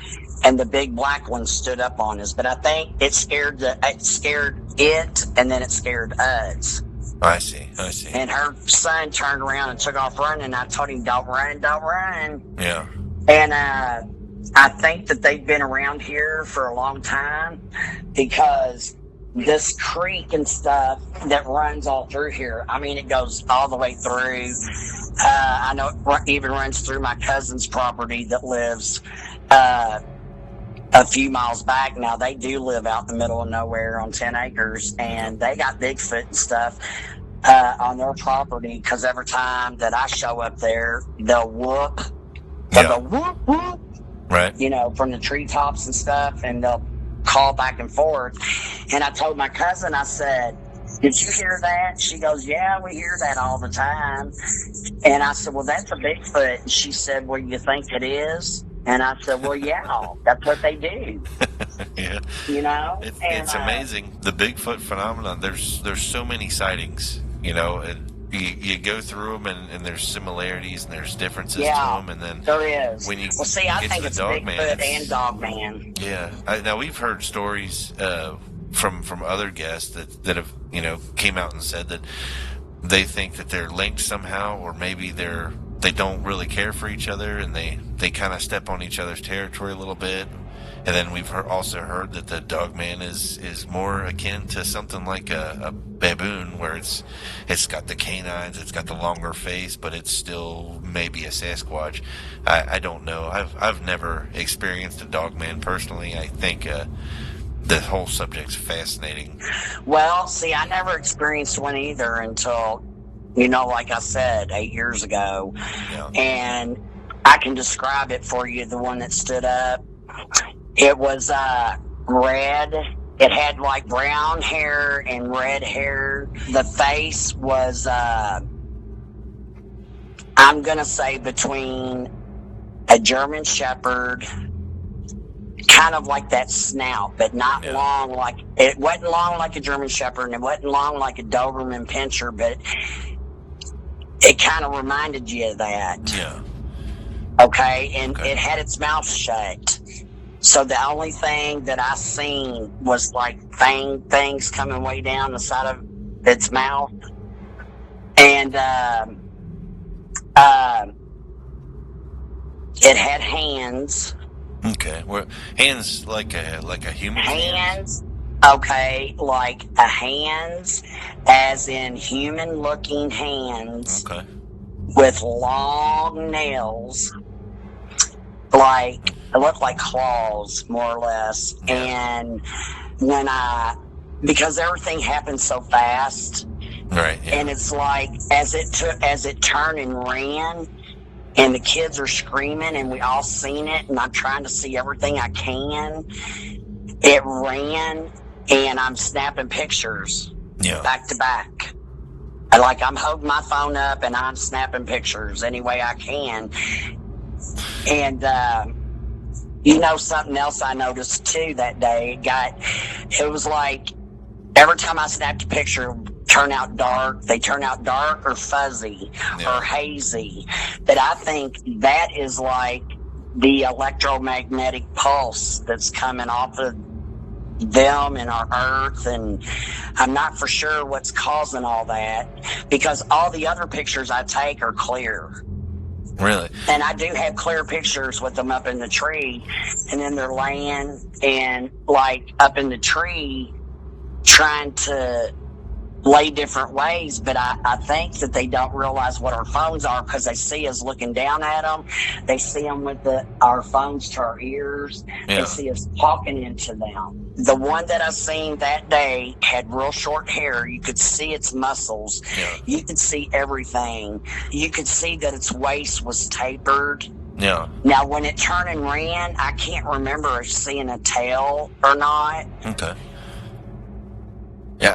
S3: and the big black one stood up on us. But I think it scared it, and then it scared us.
S1: I see.
S3: And her son turned around and took off running. I told him, don't run.
S1: Yeah.
S3: And I think that they've been around here for a long time, because this creek and stuff that runs all through here, I mean, it goes all the way through. I know it even runs through my cousin's property that lives a few miles back. Now they do live out in the middle of nowhere on 10 acres, and they got Bigfoot and stuff on their property, because every time that I show up there, they'll whoop. They'll go whoop, whoop,
S1: right,
S3: from the treetops and stuff, and they'll call back and forth. And I told my cousin, I said, did you hear that? She goes, yeah, we hear that all the time. And I said, well, that's a Bigfoot. And she said, well, you think it is? And I said, well, yeah, that's what they do.
S1: Yeah, it's amazing, the Bigfoot phenomenon. There's so many sightings, and you go through them, and there's similarities and there's differences to them, and then
S3: there is.
S1: When you
S3: I think it's
S1: Dogman,
S3: Bigfoot and Dogman.
S1: Yeah, now we've heard stories from other guests that have came out and said that they think that they're linked somehow, or maybe they don't really care for each other, and they kind of step on each other's territory a little bit. And then we've also heard that the Dogman is more akin to something like a baboon, where it's got the canines, it's got the longer face, but it's still maybe a Sasquatch. I don't know. I've never experienced a Dogman personally. I think the whole subject's fascinating.
S3: Well, see, I never experienced one either until, like I said, 8 years ago.
S1: Yeah.
S3: And I can describe it for you, the one that stood up. It was red. It had like brown hair and red hair. The face was, I'm going to say, between a German Shepherd, kind of like that snout, but not long like, it wasn't long like a German Shepherd, and it wasn't long like a Doberman Pinscher, but it kind of reminded you of that.
S1: Yeah.
S3: Okay, and it had its mouth shut. So the only thing that I seen was like things coming way down the side of its mouth, and it had hands.
S1: Okay, well, hands like a human
S3: hands. Okay, like a hands, as in human-looking hands.
S1: Okay. With
S3: long nails, like it looked like claws, more or less.
S1: Yeah.
S3: And because everything happened so fast,
S1: right? Yeah.
S3: And it's like as it turned and ran, and the kids are screaming, and we all seen it, and I'm trying to see everything I can. It ran, and I'm snapping pictures, back to back. I'm holding my phone up, and I'm snapping pictures any way I can. And something else I noticed too that day, it was like every time I snapped a picture, they turn out dark or fuzzy or hazy. But I think that is like the electromagnetic pulse that's coming off of them and our earth, and I'm not for sure what's causing all that, because all the other pictures I take are clear.
S1: Really?
S3: And I do have clear pictures with them up in the tree, and then they're laying and like up in the tree trying to lay different ways, but I think that they don't realize what our phones are, because they see us looking down at them. They see them with our phones to our ears.
S1: Yeah.
S3: They see us talking into them. The one that I seen that day had real short hair. You could see its muscles.
S1: Yeah.
S3: You could see everything. You could see that its waist was tapered.
S1: Yeah.
S3: Now, when it turned and ran, I can't remember if seeing a tail or not.
S1: Okay. Yeah,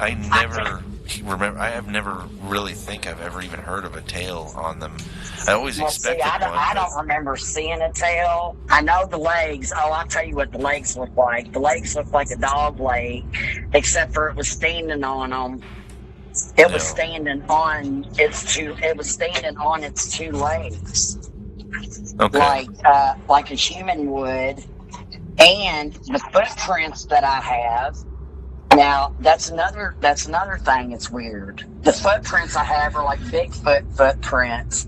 S1: I never remember. I have never really think I've ever even heard of a tail on them. I always expected one.
S3: I don't remember seeing a tail. I know the legs. Oh, I'll tell you what the legs look like. The legs look like a dog leg, except for it was standing on them. It was standing on its two. It was standing on its two legs,
S1: okay,
S3: like a human would. And the footprints that I have. Now, that's another thing that's weird. The footprints I have are like Bigfoot footprints.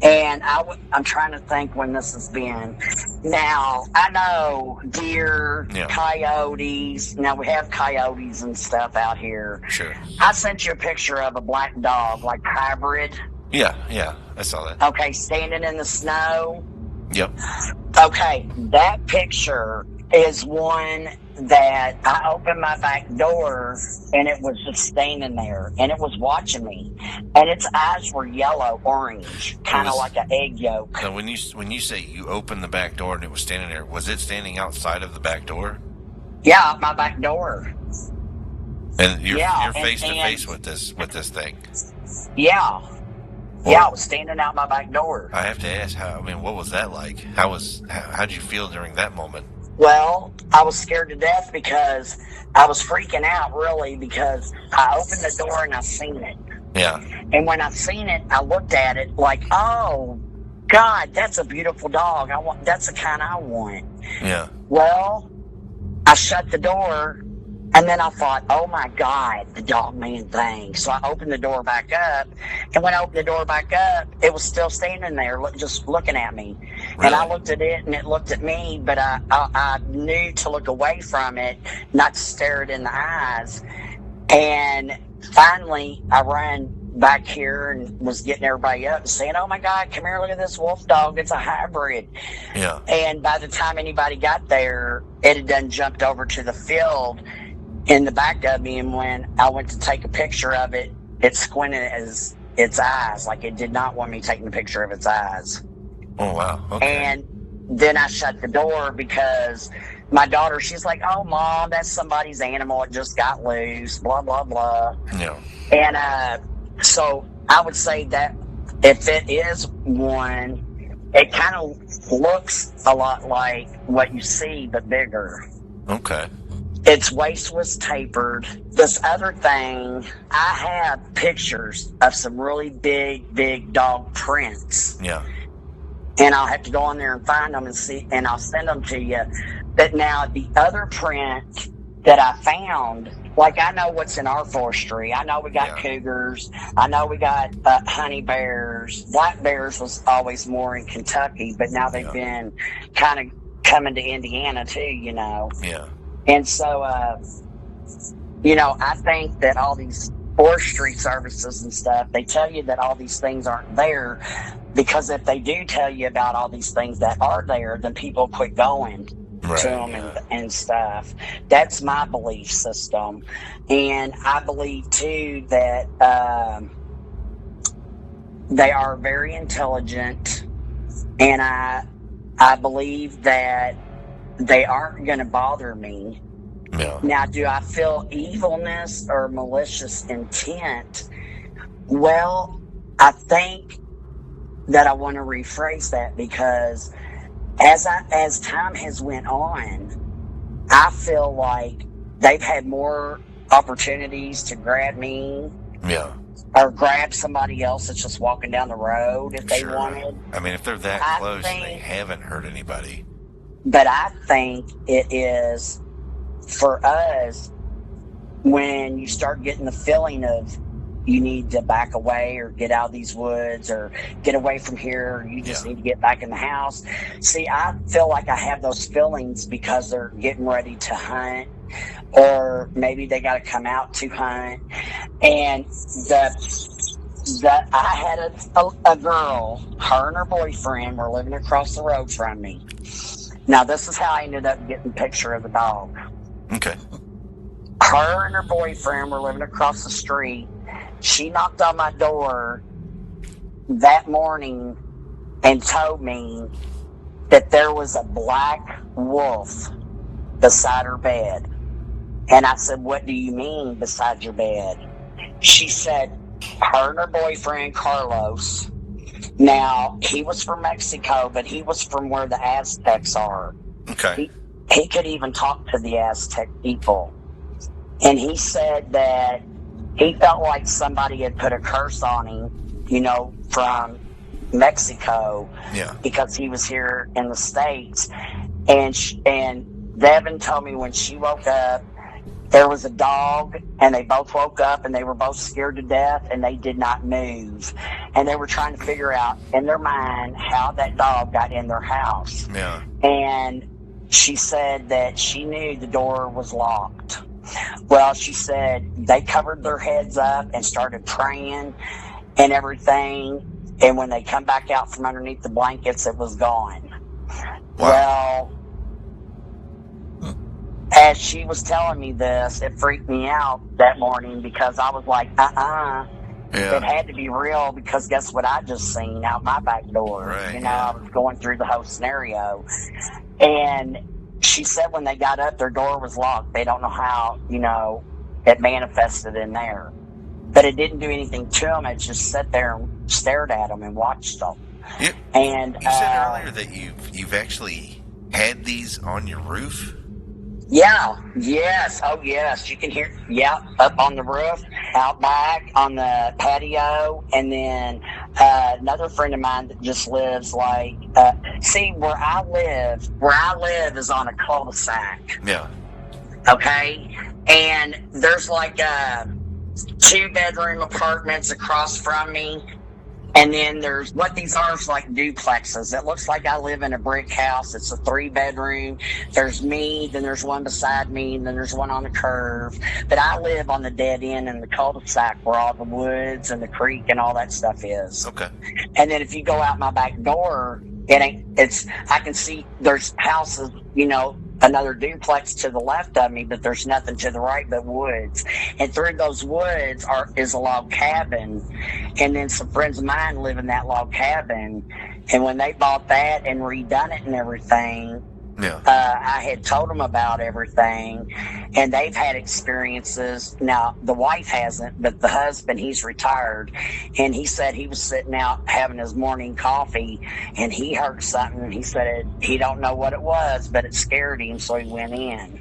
S3: And I'm trying to think when this has been. Now, I know deer, coyotes. Now, we have coyotes and stuff out here.
S1: Sure.
S3: I sent you a picture of a black dog, like hybrid.
S1: Yeah, I saw that.
S3: Okay, standing in the snow.
S1: Yep.
S3: Okay, that picture is one that I opened my back door and it was just standing there and it was watching me, and its eyes were yellow orange,
S1: It
S3: kind of
S1: was
S3: like an egg yolk.
S1: now when you say you opened the back door and it was standing there, was it standing outside of the back door?
S3: Yeah, out my back door.
S1: And you're
S3: Yeah,
S1: face to
S3: and
S1: face with this thing.
S3: yeah,
S1: Well,
S3: yeah, it was standing out my back door.
S1: I have to ask, what was that like? How'd you feel during that moment?
S3: Well, I was scared to death because I was freaking out, really, because I opened the door and I seen it.
S1: Yeah.
S3: And when I seen it, I looked at it like, oh, God, that's a beautiful dog. That's the kind I want.
S1: Yeah.
S3: Well, I shut the door, and then I thought, oh, my God, the dogman thing. So I opened the door back up, and when I opened the door back up, it was still standing there just looking at me.
S1: Really?
S3: And I looked at it, and it looked at me, but I knew to look away from it, not to stare it in the eyes. And finally, I ran back here and was getting everybody up and saying, oh, my God, come here, look at this wolf dog. It's a hybrid.
S1: Yeah.
S3: And by the time anybody got there, it had done jumped over to the field in the back of me, and when I went to take a picture of it, it squinted as its eyes, like it did not want me taking a picture of its eyes.
S1: Oh, wow. Okay.
S3: And then I shut the door because my daughter, she's like, oh, Mom, that's somebody's animal. It just got loose, blah, blah, blah.
S1: Yeah.
S3: And so I would say that if it is one, it kind of looks a lot like what you see, but bigger.
S1: Okay.
S3: Its waist was tapered. This other thing, I have pictures of some really big dog prints.
S1: Yeah.
S3: And I'll have to go on there and find them and see, and I'll send them to you. But now the other print that I found, like I know what's in our forestry. I know we got cougars. I know we got honey bears. Black bears was always more in Kentucky, but now they've been kind of coming to Indiana too, you know.
S1: Yeah.
S3: And so, you know, I think that all these forestry services and stuff, they tell you that all these things aren't there, because if they do tell you about all these things that are there, then people quit going to them and stuff. That's my belief system. And I believe, too, that they are very intelligent, and I believe that they aren't going to bother me.
S1: Yeah.
S3: Now, do I feel evilness or malicious intent? Well, I think that I want to rephrase that, because as time has went on, I feel like they've had more opportunities to grab me.
S1: Yeah.
S3: Or grab somebody else that's just walking down the road if they wanted.
S1: I mean, if they're that close and they haven't hurt anybody.
S3: But I think it is, for us, when you start getting the feeling of you need to back away or get out of these woods or get away from here, or you just need to get back in the house. See, I feel like I have those feelings because they're getting ready to hunt, or maybe they got to come out to hunt. And I had a girl, her and her boyfriend were living across the road from me. Now, this is how I ended up getting a picture of the dog.
S1: Okay.
S3: Her and her boyfriend were living across the street. She knocked on my door that morning and told me that there was a black wolf beside her bed. And I said, what do you mean beside your bed? She said, her and her boyfriend, Carlos. Now, he was from Mexico, but he was from where the Aztecs are.
S1: Okay.
S3: He could even talk to the Aztec people. And he said that he felt like somebody had put a curse on him, you know, from Mexico.
S1: Yeah.
S3: Because he was here in the States. And Devin told me when she woke up, there was a dog, and they both woke up, and they were both scared to death, and they did not move. And they were trying to figure out in their mind how that dog got in their house.
S1: Yeah.
S3: And she said that she knew the door was locked. Well, she said they covered their heads up and started praying and everything. And when they come back out from underneath the blankets, it was gone. Well, as she was telling me this, it freaked me out that morning because I was like, It had to be real because guess what I just seen out my back door?
S1: Right,
S3: I was going through the whole scenario. And she said when they got up, their door was locked. They don't know how, it manifested in there. But it didn't do anything to them. It just sat there and stared at them and watched them. And
S1: you said earlier that you've actually had these on your roof?
S3: Yeah, yes, oh yes, you can hear, up on the roof, out back, on the patio, and then another friend of mine that just lives see, where I live is on a cul-de-sac.
S1: Yeah.
S3: Okay? And there's 2-bedroom apartments across from me. And then there's what these are is like duplexes. It looks like I live in a brick house. It's a 3-bedroom. There's me, then there's one beside me, and then there's one on the curve. But I live on the dead end in the cul-de-sac where all the woods and the creek and all that stuff is.
S1: Okay.
S3: And then if you go out my back door, I can see there's houses, another duplex to the left of me, but there's nothing to the right but woods. And through those woods is a log cabin. And then some friends of mine live in that log cabin. And when they bought that and redone it and everything, I had told them about everything, and they've had experiences. Now, the wife hasn't, but the husband, he's retired, and he said he was sitting out having his morning coffee, and he heard something, and he said he don't know what it was, but it scared him, so he went in.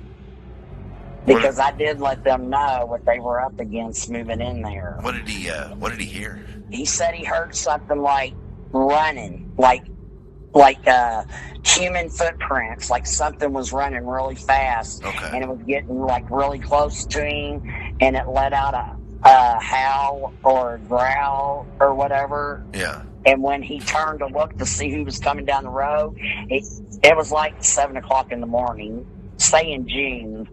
S3: Because I did let them know what they were up against moving in there.
S1: What did he hear?
S3: He said he heard something like running, like human footprints, like something was running really fast, and it was getting really close to him, and it let out a howl or a growl or whatever.
S1: Yeah.
S3: And when he turned to look to see who was coming down the road, it was like 7:00 in the morning, say in June.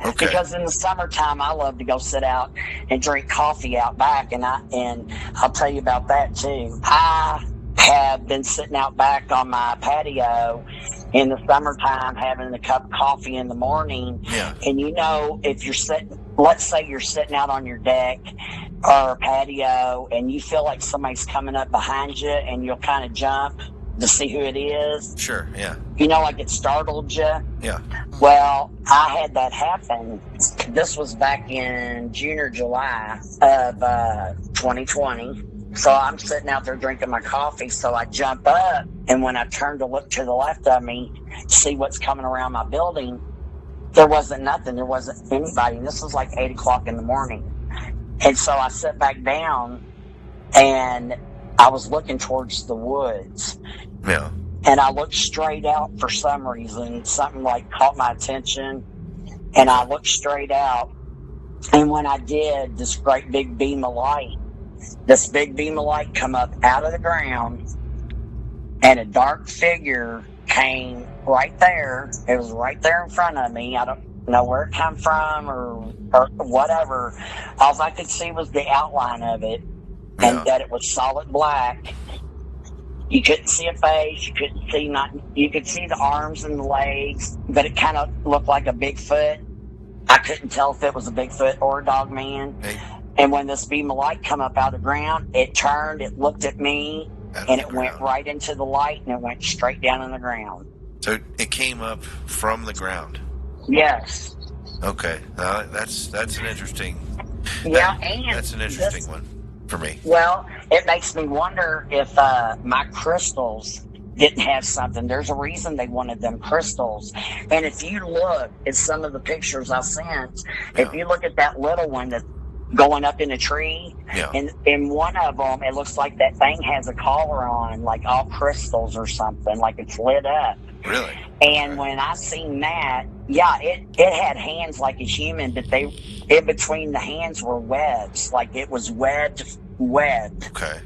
S1: Okay.
S3: Because in the summertime, I love to go sit out and drink coffee out back, and I'll tell you about that too. I have been sitting out back on my patio in the summertime having a cup of coffee in the morning.
S1: Yeah.
S3: And if you're let's say you're sitting out on your deck or patio and you feel like somebody's coming up behind you and you'll kind of jump to see who it is.
S1: Sure, yeah.
S3: Like it startled you.
S1: Yeah.
S3: Well, I had that happen. This was back in June or July of 2020. So I'm sitting out there drinking my coffee, so I jump up, and when I turn to look to the left of me, see what's coming around my building, there wasn't nothing. There wasn't anybody. And this was like 8:00 in the morning. And so I sat back down, and I was looking towards the woods.
S1: Yeah.
S3: And I looked straight out for some reason. Something caught my attention, and I looked straight out. And when I did, this big beam of light come up out of the ground, and a dark figure came right there. It was right there in front of me. I don't know where it came from or whatever. All I could see was the outline of it, and that it was solid black. You couldn't see a face. You couldn't see nothing. You could see the arms and the legs, but it kind of looked like a Bigfoot. I couldn't tell if it was a Bigfoot or a Dogman.
S1: Hey.
S3: And when this beam of light come up out of the ground, it turned, it looked at me, and it went right into the light, and it went straight down on the ground.
S1: So it came up from the ground?
S3: Yes.
S1: Okay. That's an interesting... that's an interesting one for me.
S3: Well, it makes me wonder if my crystals didn't have something. There's a reason they wanted them crystals. And if you look at some of the pictures I sent, if you look at that little one that's going up in a tree, and in one of them, it looks like that thing has a collar on, like all crystals or something, like it's lit up.
S1: Really?
S3: And when I seen that, it had hands like a human, but in between the hands were webs, like it was webbed.
S1: Okay.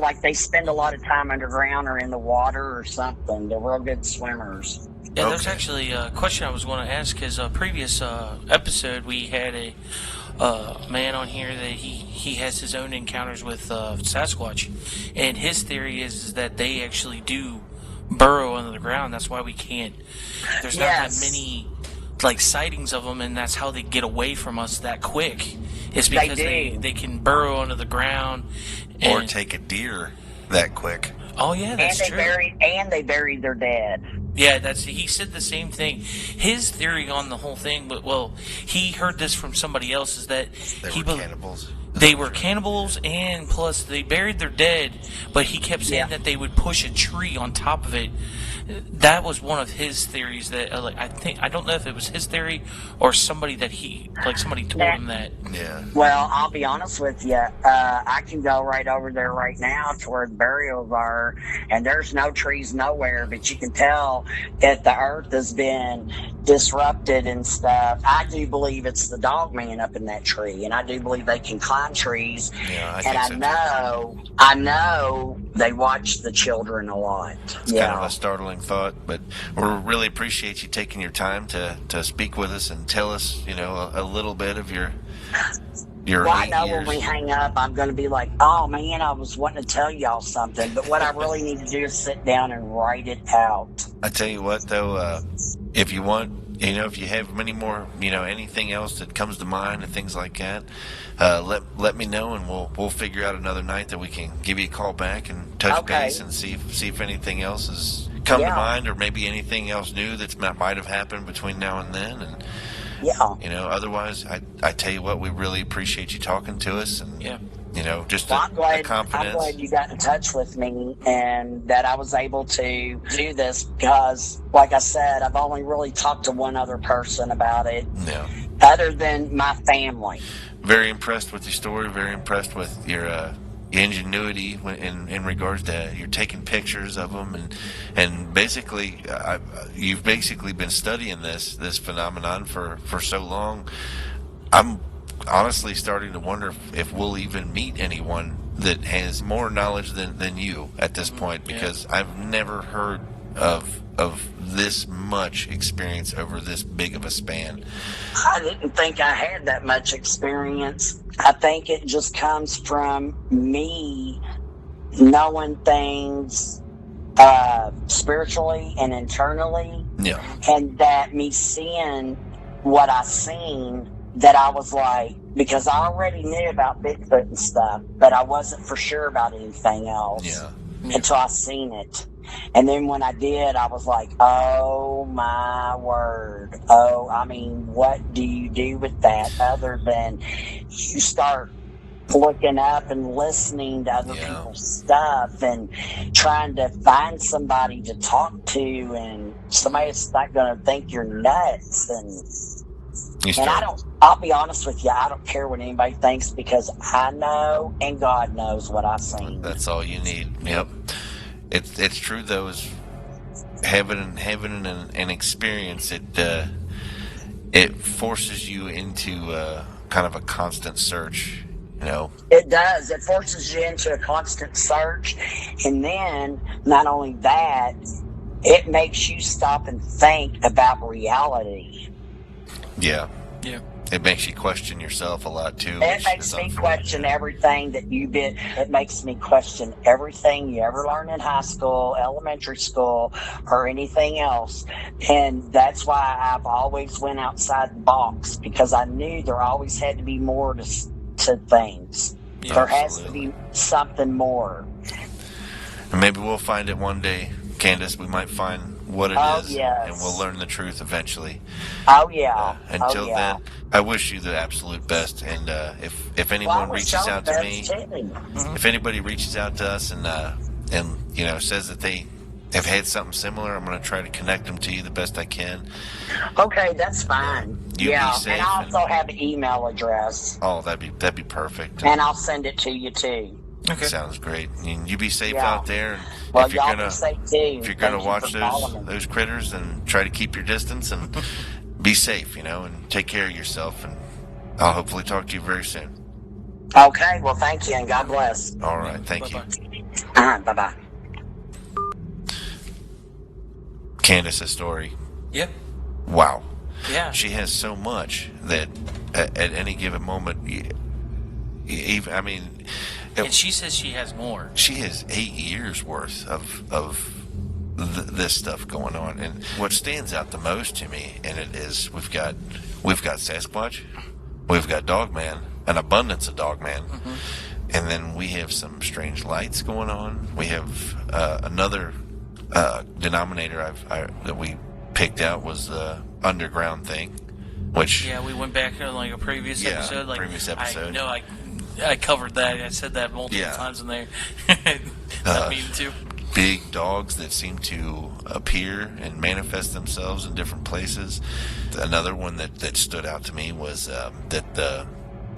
S3: Like they spend a lot of time underground or in the water or something. They're real good swimmers.
S2: Yeah, there's actually a question I was going to ask. His previous episode, we had a man on here that he has his own encounters with Sasquatch, and his theory is that they actually do burrow under the ground. That's why we can't. There's not that
S3: Yes.
S2: many like sightings of them, and that's how they get away from us that quick. It's because
S3: do.
S2: they can burrow under the ground
S1: Or
S2: and,
S1: take a deer that quick.
S2: oh yeah, that's true.
S3: They buried their dead.
S2: Yeah, he said the same thing. His theory on the whole thing, but well, he heard this from somebody else, is that
S1: They were cannibals.
S2: They were cannibals, and plus they buried their dead, but he kept saying that they would push a tree on top of it. That was one of his theories. That I don't know if it was his theory or somebody that somebody told him that.
S1: Yeah.
S3: Well, I'll be honest with you. I can go right over there right now to where the burials are, and there's no trees nowhere, but you can tell that the earth has been disrupted and stuff. I do believe it's the dogman up in that tree, and I do believe they can climb trees.
S1: Yeah, I
S3: and
S1: think so too.
S3: I know they watch the children a lot.
S1: It's kind of a startling thought, but we really appreciate you taking your time to speak with us and tell us, a little bit of your
S3: Well, I
S1: 8
S3: know
S1: years.
S3: when we hang up, I'm going to be like, oh, man, I was wanting to tell y'all something. But what I really need to do is sit down and write it out.
S1: I tell you what, though, if you want, if you have many more, anything else that comes to mind and things like that, let me know, and we'll figure out another night that we can give you a call back and touch base and see if anything else has come to mind, or maybe anything else new that might have happened between now and then. And otherwise, I tell you what, we really appreciate you talking to us, and just
S3: I'm glad,
S1: confidence.
S3: I'm glad you got in touch with me and that I was able to do this, because, like I said, I've only really talked to one other person about it, other than my family.
S1: Very impressed with your story. Very impressed with your ingenuity in regards to you're taking pictures of them, and basically you've basically been studying this phenomenon for so long. I'm honestly starting to wonder if we'll even meet anyone that has more knowledge than you at this point, because I've never heard of this much experience over this big of a span.
S3: I didn't think I had that much experience. I think it just comes from me knowing things spiritually and internally.
S1: Yeah.
S3: And that me seeing what I seen, that I was like, because I already knew about Bigfoot and stuff, but I wasn't for sure about anything else until I seen it. And then when I did, I was like, oh my word. Oh, I mean, what do you do with that other than you start looking up and listening to other people's stuff and trying to find somebody to talk to, and somebody's not going to think you're nuts. And I'll be honest with you, I don't care what anybody thinks, because I know and God knows what I've seen.
S1: That's all you need. Yep. It's true though, is having an experience, it forces you into kind of a constant search,
S3: It does. It forces you into a constant search, and then not only that, it makes you stop and think about reality.
S1: Yeah.
S2: Yeah.
S1: It makes you question yourself a lot too.
S3: It makes me question everything that you did. It makes me question everything you ever learned in high school, elementary school, or anything else. And that's why I've always went outside the box, because I knew there always had to be more to things.
S1: Yeah,
S3: there has to be something more.
S1: And maybe we'll find it one day, Candace. We might find what it is, and we'll learn the truth eventually.
S3: Oh yeah.
S1: Until then, I wish you the absolute best. And if anyone reaches out to me, if anybody reaches out to us and says that they have had something similar, I'm going to try to connect them to you the best I can.
S3: Okay, that's fine.
S1: You be safe,
S3: and I also have an email address.
S1: Oh, that'd be perfect.
S3: And I'll send it to you too.
S1: Okay. Sounds great. And you be safe out there. And
S3: well,
S1: if you're
S3: be safe too.
S1: If you're gonna watch those critters, then try to keep your distance and be safe, and take care of yourself. And I'll hopefully talk to you very soon.
S3: Okay. Well, thank you, and God bless.
S1: All right. Thank you.
S3: Bye-bye.
S1: Candace's story.
S2: Yep.
S1: Wow.
S2: Yeah.
S1: She has so much that at any given moment,
S2: and she says she has more.
S1: She has 8 years worth of this stuff going on. And what stands out the most to me, and it is we've got Sasquatch, we've got Dogman, an abundance of Dogman, and then we have some strange lights going on. We have another denominator that we picked out was the underground thing, which
S2: we went back to like a previous episode. Like
S1: previous episode.
S2: I know I covered that. I said that multiple times in there. Not meaning to.
S1: Big dogs that seem to appear and manifest themselves in different places. Another one that stood out to me was that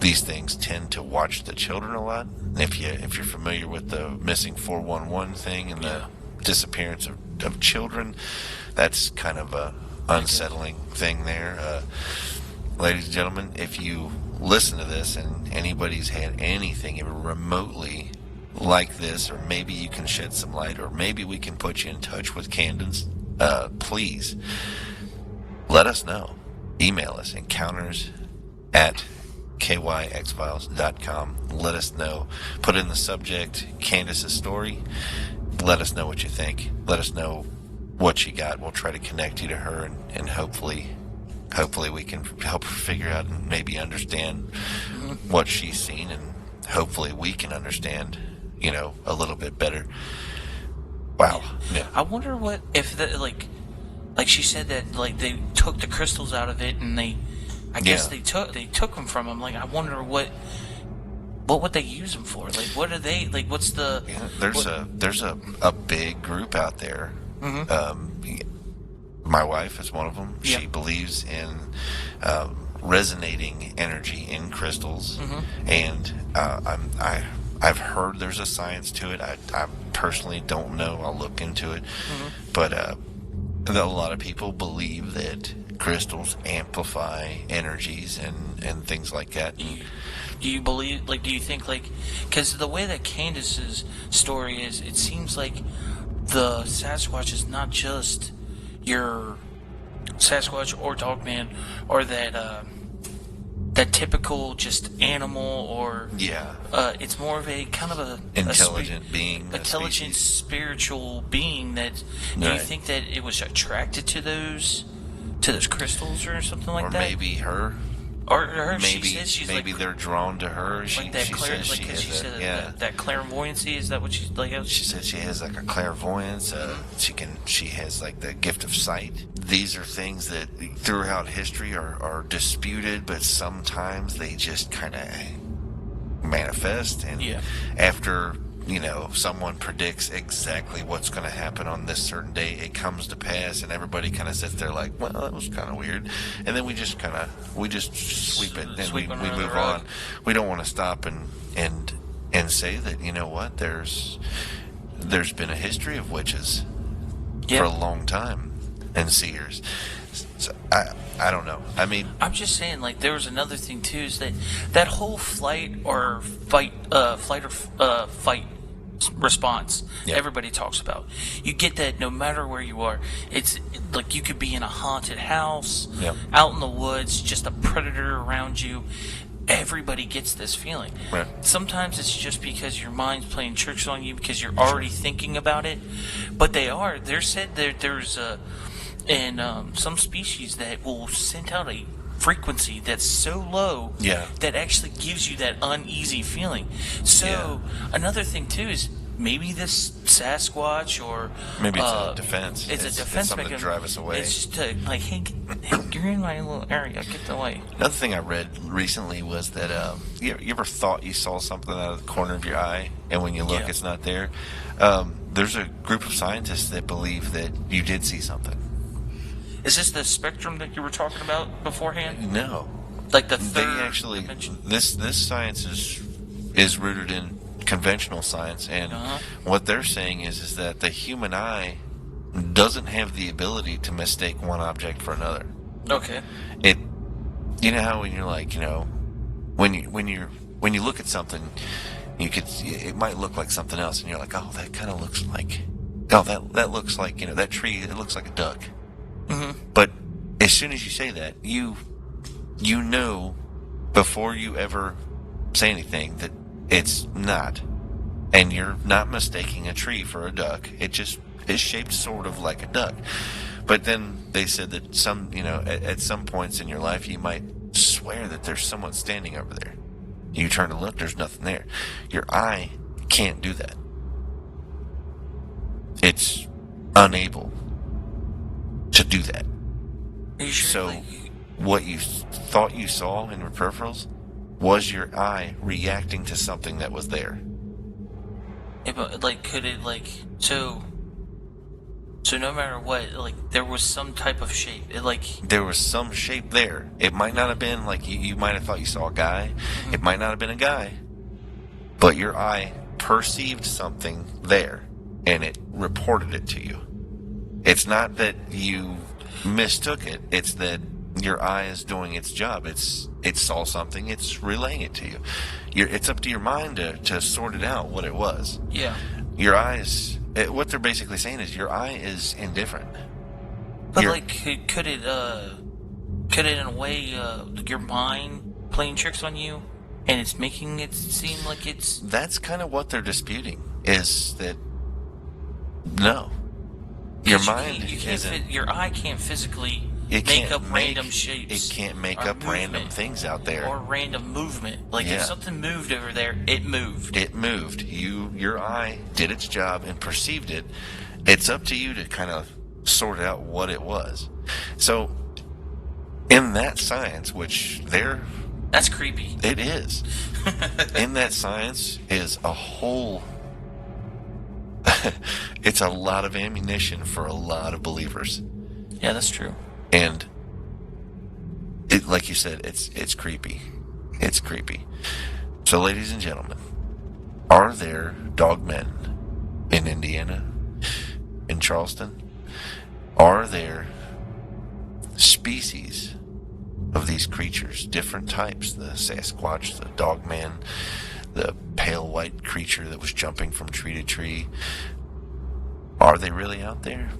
S1: these things tend to watch the children a lot. If you're familiar with the missing 411 thing and the disappearance of children, that's kind of a unsettling thing there. Ladies and gentlemen, if you listen to this and anybody's had anything even remotely like this, or maybe you can shed some light, or maybe we can put you in touch with Candace, please let us know. Email us, encounters@kyxfiles.com. Let us know. Put in the subject Candace's story. Let us know what you think. Let us know what you got. We'll try to connect you to her, and hopefully we can help her figure out and maybe understand what she's seen, and hopefully we can understand, a little bit better. Wow. Yeah.
S2: I wonder what if like she said that like they took the crystals out of it, and I guess they took them from him. Like I wonder what would they use them for? Like what are they like? What's the?
S1: Yeah, there's a big group out there. My wife is one of them. She believes in resonating energy in crystals, and I've heard there's a science to it. I personally don't know. I'll look into it, but a lot of people believe that crystals amplify energies and things like that.
S2: Do you believe? Like, do you think because the way that Candace's story is, it seems like the Sasquatch is not just your Sasquatch or Dogman or that typical just animal, or it's more of a kind of a
S1: intelligent being,
S2: intelligent spiritual being. That do you think that it was attracted to those crystals or something like
S1: or
S2: that?
S1: Or maybe her.
S2: Or her,
S1: maybe
S2: she says she's
S1: maybe they're drawn to her. She says she has
S2: that clairvoyancy. Is that what she's like?
S1: She says she has like a clairvoyance. She has like the gift of sight. These are things that throughout history are disputed, but sometimes they just kind of manifest. And after someone predicts exactly what's going to happen on this certain day, it comes to pass, and everybody kind of sits there like, well, that was kind of weird, and then we just sweep it and we move on. We don't want to stop and say that what there's been a history of witches for a long time and seers. So I don't know. I mean,
S2: I'm just saying, like, there was another thing too, is that whole flight or fight response everybody talks about. You get that no matter where you are. It's like you could be in a haunted house, out in the woods, just a predator around you. Everybody gets this feeling.
S1: Right.
S2: Sometimes it's just because your mind's playing tricks on you because you're already thinking about it. But they're said there's some species that will send out a frequency that's so low that actually gives you that uneasy feeling. So another thing too is maybe this Sasquatch, or
S1: maybe it's a defense.
S2: It's a defense
S1: something
S2: mechanism
S1: to drive us away.
S2: It's just to like, hey, you're in my little area, get away.
S1: Another thing I read recently was that you ever thought you saw something out of the corner of your eye, and when you look, it's not there. There's a group of scientists that believe that you did see something.
S2: Is this the spectrum that you were talking about beforehand?
S1: No.
S2: Like the third dimension?
S1: This science is rooted in conventional science, and what they're saying is that the human eye doesn't have the ability to mistake one object for another.
S2: Okay.
S1: You know how when you're like, when you look at something, it might look like something else, and you're like, oh, that kind of looks like, that looks like, that tree, it looks like a duck. But as soon as you say that, you know before you ever say anything that it's not, and you're not mistaking a tree for a duck. It's is shaped sort of like a duck. But then they said that at some points in your life, you might swear that there's someone standing over there. You turn to look, there's nothing there. Your eye can't do that. It's unable to do that.
S2: Are you sure?
S1: So, what you thought you saw in your peripherals was your eye reacting to something that was there.
S2: Yeah, but could it so no matter what, there was some type of shape.
S1: There was some shape there. It might not have been you might have thought you saw a guy.
S2: Mm-hmm.
S1: It might not have been a guy, but your eye perceived something there, and it reported it to you. It's not that you mistook it. It's that your eye is doing its job. It saw something. It's relaying it to you. It's up to your mind to sort it out what it was.
S2: Yeah.
S1: Your eyes. What they're basically saying is your eye is indifferent.
S2: But could it in a way your mind playing tricks on you, and it's making it seem like it's.
S1: That's kind of what they're disputing. Is that no. Your mind isn't.
S2: Your eye can't physically
S1: make
S2: up random shapes.
S1: It can't make up random things out there.
S2: Or random movement. If something moved over there, it moved.
S1: It moved. Your eye did its job and perceived it. It's up to you to kind of sort out what it was. So, in that science, which
S2: that's creepy.
S1: It is. In that science is a whole. It's a lot of ammunition for a lot of believers.
S2: Yeah, that's true.
S1: And like you said, it's creepy. It's creepy. So, ladies and gentlemen, are there dogmen in Indiana, in Charleston? Are there species of these creatures, different types, the Sasquatch, the dogman, the pale white creature that was jumping from tree to tree? Are they really out there?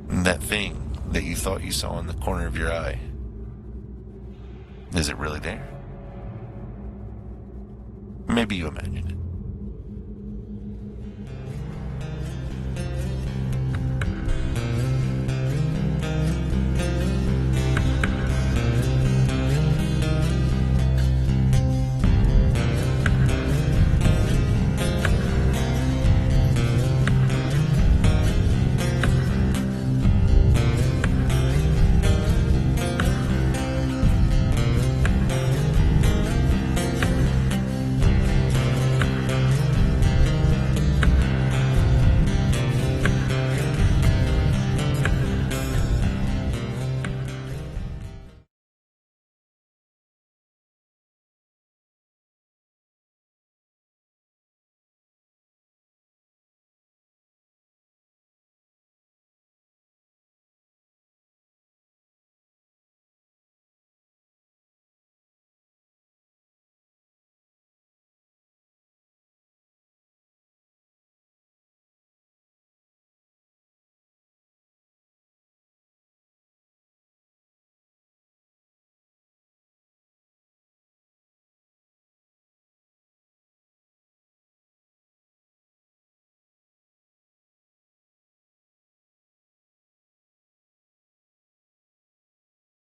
S1: And that thing that you thought you saw in the corner of your eye, is it really there? Maybe you imagined it.